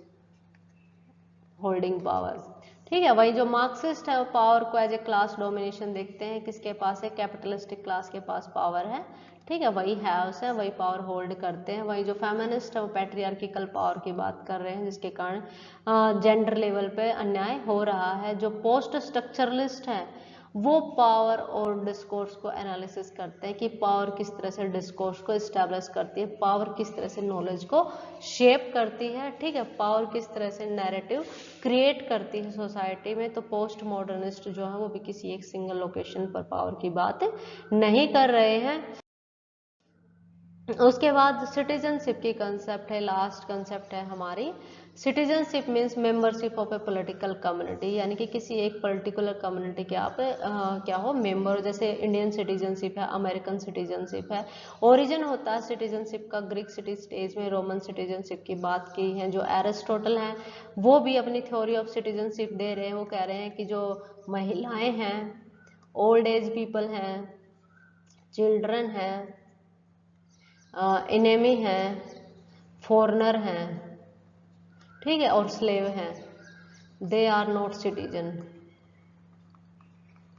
होल्डिंग पावर्स, ठीक है। वही जो मार्क्सिस्ट है वो पावर को एज ए क्लास डोमिनेशन देखते हैं, किसके पास है, कैपिटलिस्टिक क्लास के पास पावर है, ठीक है। वही हैव्स है, वही पावर होल्ड करते हैं। वही जो फेमिनिस्ट है वो पैट्रियार्किकल पावर की बात कर रहे हैं, जिसके कारण जेंडर लेवल पे अन्याय हो रहा है। जो पोस्ट स्ट्रक्चरलिस्ट है वो पावर और डिस्कोर्स को एनालिसिस करते हैं कि पावर किस तरह से डिस्कोर्स को इस्टेब्लिश करती है, पावर किस तरह से नॉलेज को शेप करती है, ठीक है। पावर किस तरह से नैरेटिव क्रिएट करती है सोसाइटी में। तो पोस्ट मॉडर्निस्ट जो है वो भी किसी एक सिंगल लोकेशन पर पावर की बात नहीं कर रहे हैं। उसके बाद सिटीजनशिप की कंसेप्ट है, लास्ट कंसेप्ट है हमारी। Citizenship means membership of A political community, यानी कि किसी एक पर्टिकुलर कम्युनिटी के आप क्या हो, मेंबर। जैसे इंडियन सिटीजनशिप है, अमेरिकन सिटीजनशिप है। ओरिजिन होता है सिटीजनशिप का ग्रीक सिटी स्टेज में, रोमन सिटीजनशिप की बात की है। जो एरिस्टोटल हैं वो भी अपनी थ्योरी ऑफ सिटीजनशिप दे रहे हैं, वो कह रहे हैं कि जो महिलाएं हैं, ओल्ड एज पीपल हैं, चिल्ड्रन हैं, इनेमी है, फॉरनर हैं, ठीक है, और स्लेव हैं, they are not citizen.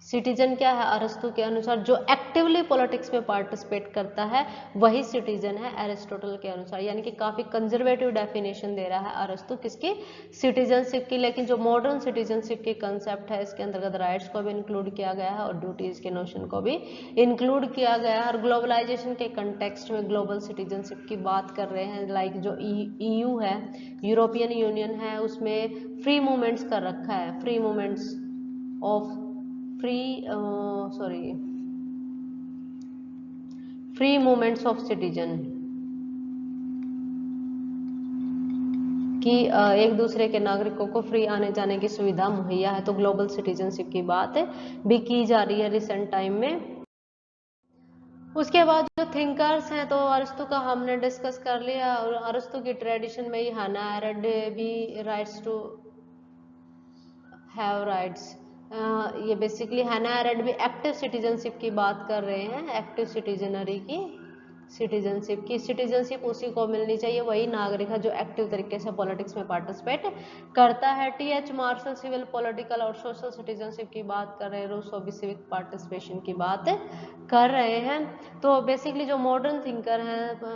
Citizen क्या है, अरस्तु के अनुसार जो एक्टिवली पॉलिटिक्स में पार्टिसिपेट करता है वही सिटीजन है, एरिस्टोटल के अनुसार। यानी कि काफी कंजर्वेटिव डेफिनेशन दे रहा है अरस्तु किसकी, सिटीजनशिप की। लेकिन जो मॉडर्न सिटीजनशिप की कंसेप्ट है इसके अंतर्गत राइट्स को भी इंक्लूड किया गया है और ड्यूटीज के नोशन को भी इंक्लूड किया गया है। और ग्लोबलाइजेशन के कंटेक्स्ट में ग्लोबल सिटीजनशिप की बात कर रहे हैं। लाइक जो EU है, यूरोपियन यूनियन है, उसमें फ्री मूवमेंट्स कर रखा है, free movements of free movements of citizen, कि एक दूसरे के नागरिकों को फ्री आने जाने की सुविधा मुहैया है। तो ग्लोबल सिटीजनशिप की बात भी की जा रही है रिसेंट टाइम में। उसके बाद जो थिंकर्स हैं तो अरस्तु का हमने डिस्कस कर लिया, और अरस्तु की ट्रेडिशन में ही हाना एरेंड भी राइट्स टू हैव राइट्स, ये बेसिकली हैना एरेंड भी एक्टिव सिटीजनशिप की बात कर रहे हैं, एक्टिव सिटीजनरी की, सिटीजनशिप उसी को मिलनी चाहिए, वही नागरिक है जो एक्टिव तरीके से पॉलिटिक्स में पार्टिसिपेट करता है। TH मार्शल सिविल पॉलिटिकल और सोशल सिटीजनशिप की बात कर रहे हैं, रूसो भी सिविक पार्टिसिपेशन की बात कर रहे हैं। तो बेसिकली जो मॉडर्न थिंकर हैं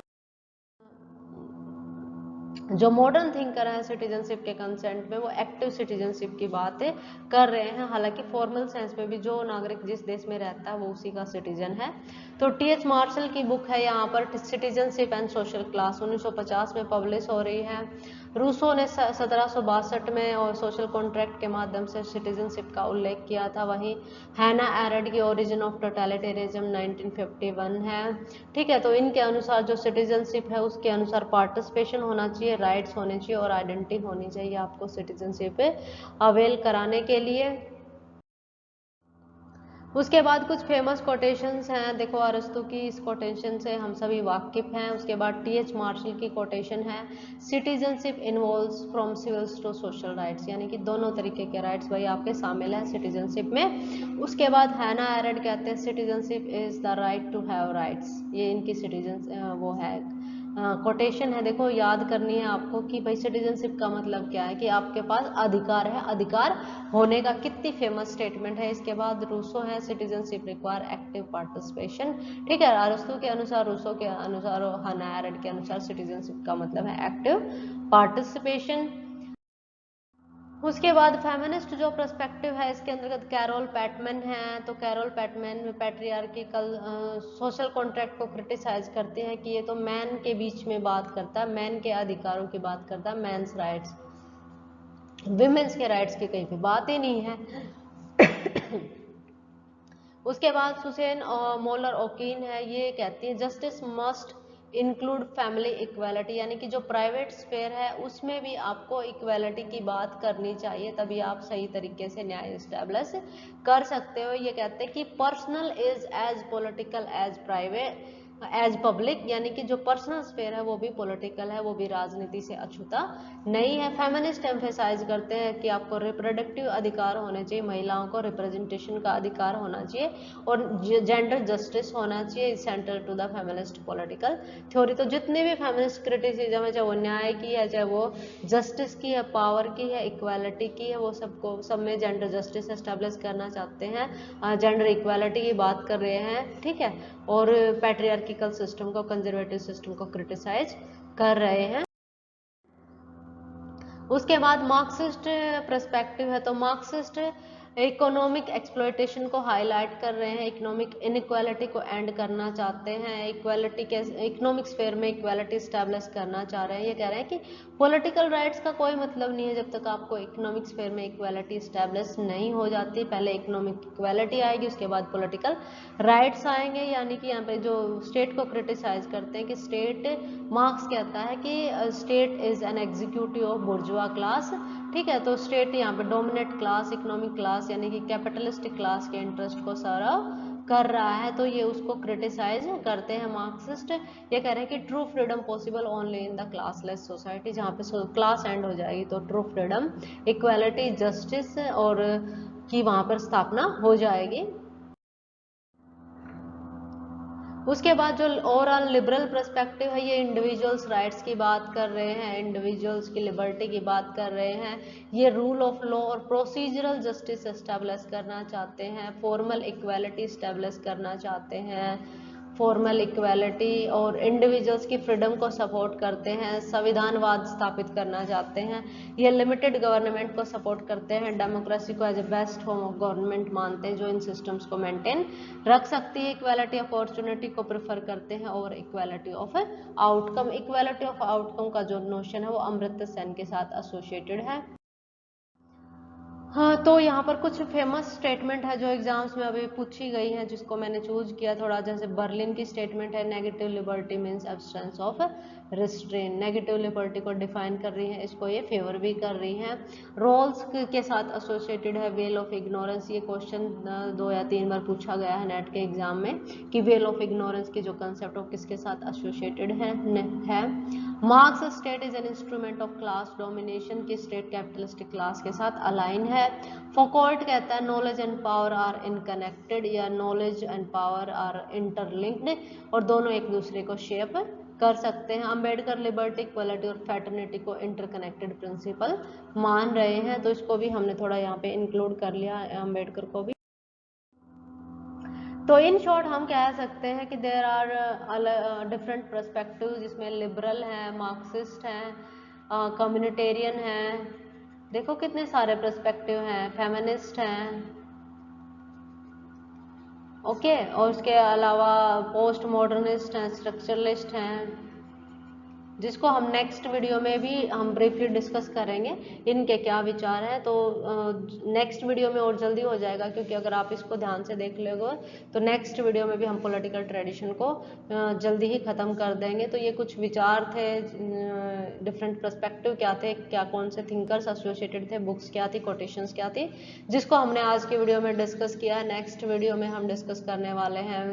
जो मॉडर्न थिंकर हैं सिटीजनशिप के कंसेंट में, वो एक्टिव सिटीजनशिप की बातें कर रहे हैं। हालांकि फॉर्मल सेंस में भी जो नागरिक जिस देश में रहता है वो उसी का सिटीजन है। तो टी.एच. मार्शल की बुक है यहाँ पर सिटीजनशिप एंड सोशल क्लास, 1950 में पब्लिश हो रही है। रूसो ने 1762 में और सोशल कॉन्ट्रैक्ट के माध्यम से सिटीजनशिप का उल्लेख किया था। वहीं हैना एरेड की ओरिजिन ऑफ टोटलिटेरिज्म 1951 है। ठीक है, तो इनके अनुसार जो सिटीजनशिप है उसके अनुसार पार्टिसिपेशन होना चाहिए, राइट्स होने चाहिए और आइडेंटिटी होनी चाहिए आपको सिटीजनशिप अवेल कराने के लिए। उसके बाद कुछ फेमस कोटेशंस हैं। देखो, अरस्तु की इस कोटेशन से हम सभी वाकिफ हैं। उसके बाद टी.एच. मार्शल की कोटेशन है, citizenship involves from civils to social rights, यानी कि दोनों तरीके के राइट्स भाई आपके शामिल है सिटीजनशिप में। उसके बाद हैना एरेड कहते हैं citizenship is the right to have rights, ये इनकी सिटीजन वो है कोटेशन है। देखो, याद करनी है आपको कि भाई सिटीजनशिप का मतलब क्या है, कि आपके पास अधिकार है, अधिकार होने का। कितनी फेमस स्टेटमेंट है। इसके बाद रूसो है, सिटीजनशिप रिक्वायर एक्टिव पार्टिसिपेशन। ठीक है, अरस्तु के अनुसार, रूसो के अनुसार, हैना एरेड के अनुसार सिटीजनशिप का मतलब है एक्टिव पार्टिसिपेशन। उसके बाद फेमिनिस्ट जो पर्सपेक्टिव है इसके अंतर्गत कैरोल पैटमैन है। तो कैरोल पैटमैन पैट्रियार्किकल सोशल कॉन्ट्रैक्ट को क्रिटिसाइज करते हैं कि ये तो मैन के बीच में बात करता है, मैन के अधिकारों की बात करता है, मैंस राइट्स, विमेंस के राइट्स की कहीं पे बात ही नहीं है। उसके बाद सुसेन और मोलर ओकीन है, ये कहती है justice must include family equality, यानी कि जो प्राइवेट स्फेयर है उसमें भी आपको इक्वालिटी की बात करनी चाहिए, तभी आप सही तरीके से न्याय एस्टेब्लिश कर सकते हो। ये कहते हैं कि personal is as political as private as public, यानी कि जो पर्सनल स्फेयर है वो भी पॉलिटिकल है, वो भी राजनीति से अछूता नहीं है। फेमिनिस्ट एम्फेसाइज करते हैं कि आपको रिप्रोडक्टिव अधिकार होने चाहिए, महिलाओं को रिप्रेजेंटेशन का अधिकार होना चाहिए और जेंडर जस्टिस होना चाहिए, central to the feminist political theory. तो जितने भी फेमिनिस्ट क्रिटिसिज्म है, चाहे वो न्याय की है, चाहे वो जस्टिस की है, पावर की है, इक्वालिटी की है, वो सबको सब में जेंडर जस्टिस एस्टेब्लिश करना चाहते हैं, जेंडर इक्वालिटी की बात कर रहे हैं। ठीक है, और पैट्रियार्किकल सिस्टम को, कंजर्वेटिव सिस्टम को क्रिटिसाइज कर रहे हैं। उसके बाद मार्क्सिस्ट पर्सपेक्टिव है। तो मार्क्सिस्ट इकोनॉमिक एक्सप्लॉयटेशन को हाईलाइट कर रहे हैं, इकोनॉमिक इनइक्वालिटी को एंड करना चाहते हैं, इक्वालिटी के इकोनॉमिक स्फेयर में इक्वालिटी स्टैब्लिश करना चाह रहे हैं। ये कह रहे हैं कि पॉलिटिकल राइट्स का कोई मतलब नहीं है जब तक आपको इकोनॉमिक स्फेयर में इक्वालिटी स्टैब्लिश नहीं हो जाती। पहले इकोनॉमिक इक्वालिटी आएगी, उसके बाद पॉलिटिकल राइट्स आएंगे। यानी कि यहाँ पे जो स्टेट को क्रिटिसाइज करते हैं कि स्टेट, मार्क्स कहता है कि state is an executive of बुर्जुआ class. ठीक है, तो स्टेट यहाँ पे डोमिनेट क्लास, इकोनॉमिक क्लास यानी कि कैपिटलिस्टिक क्लास के इंटरेस्ट को सर्व कर रहा है, तो ये उसको क्रिटिसाइज करते हैं मार्क्सिस्ट। ये कह रहे हैं कि true freedom possible only in the classless society, जहाँ पे क्लास एंड हो जाएगी तो ट्रू फ्रीडम, इक्वालिटी, जस्टिस और की वहाँ पर स्थापना हो जाएगी। उसके बाद जो ओवरऑल लिबरल पर्सपेक्टिव है, ये इंडिविजुअल्स राइट्स की बात कर रहे हैं, इंडिविजुअल्स की लिबर्टी की बात कर रहे हैं। ये रूल ऑफ लॉ और प्रोसीजरल जस्टिस एस्टेब्लिश करना चाहते हैं, फॉर्मल इक्वालिटी एस्टेब्लिश करना चाहते हैं, फॉर्मल इक्वालिटी और इंडिविजुअल्स की फ्रीडम को सपोर्ट करते हैं, संविधानवाद स्थापित करना चाहते हैं। ये लिमिटेड गवर्नमेंट को सपोर्ट करते हैं, डेमोक्रेसी को as a best form of government मानते हैं जो इन सिस्टम्स को मेंटेन रख सकती है। इक्वालिटी अपॉर्चुनिटी को प्रेफर करते हैं और equality of outcome, equality of outcome का जो नोशन है वो अमर्त्य सेन के साथ एसोसिएटेड है। हाँ, तो यहाँ पर कुछ फेमस स्टेटमेंट है जो एग्जाम्स में अभी पूछी गई हैं, जिसको मैंने चूज किया थोड़ा। जैसे बर्लिन की स्टेटमेंट है, negative liberty means absence of restrain, negative liberty को डिफाइन कर रही है, इसको ये फेवर भी कर रही है। रोल्स के साथ एसोसिएटेड है वेल ऑफ इग्नोरेंस, ये क्वेश्चन 2 या 3 बार पूछा गया है नेट के एग्जाम में कि वेल ऑफ इग्नोरेंस की जो कंसेप्ट ऑफ किसके साथ एसोसिएटेड है। Marx state is an instrument of class domination, की स्टेट कैपिटलिस्टिक क्लास के साथ अलाइन है। फोकॉल्ट कहता है knowledge and power are interconnected, या knowledge and power are interlinked, और दोनों एक दूसरे को शेप कर सकते हैं। अंबेडकर लिबर्टी, इक्वालिटी और फैटर्निटी को इंटरकनेक्टेड प्रिंसिपल मान रहे हैं, तो इसको भी हमने थोड़ा यहाँ पे इंक्लूड कर लिया अंबेडकर को भी। तो इन शॉर्ट हम कह सकते हैं कि देयर आर डिफरेंट पर्सपेक्टिव, जिसमें लिबरल हैं, मार्क्सिस्ट हैं, कम्युनिटेरियन है, देखो कितने सारे पर्सपेक्टिव हैं, फेमिनिस्ट हैं, ओके। और उसके अलावा पोस्ट मॉडर्निस्ट हैं, स्ट्रक्चरलिस्ट हैं, जिसको हम नेक्स्ट वीडियो में भी हम ब्रीफली डिस्कस करेंगे इनके क्या विचार हैं। तो नेक्स्ट वीडियो में और जल्दी हो जाएगा, क्योंकि अगर आप इसको ध्यान से देख लोगे तो नेक्स्ट वीडियो में भी हम पॉलिटिकल ट्रेडिशन को जल्दी ही ख़त्म कर देंगे। तो ये कुछ विचार थे, डिफरेंट पर्सपेक्टिव क्या थे, क्या कौन से थिंकर्स एसोसिएटेड थे, बुक्स क्या थी, कोटेशंस क्या थी, जिसको हमने आज की वीडियो में डिस्कस किया है। नेक्स्ट वीडियो में हम डिस्कस करने वाले हैं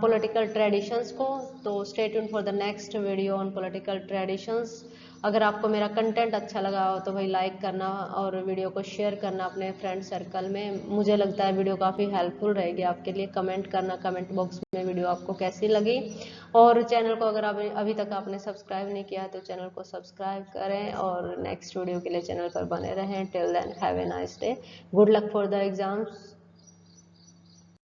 पॉलिटिकल ट्रेडिशंस को। तो stay tuned for the next video on political traditions. अगर आपको मेरा कंटेंट अच्छा लगा हो तो भाई लाइक करना और वीडियो को शेयर करना अपने फ्रेंड सर्कल में। मुझे लगता है वीडियो काफ़ी हेल्पफुल रहेगी आपके लिए। कमेंट करना कमेंट बॉक्स में वीडियो आपको कैसी लगी, और चैनल को अगर अभी तक आपने सब्सक्राइब नहीं किया तो चैनल को सब्सक्राइब करें, और नेक्स्ट वीडियो के लिए चैनल पर बने रहें। Till then have a nice day, good luck for the exams.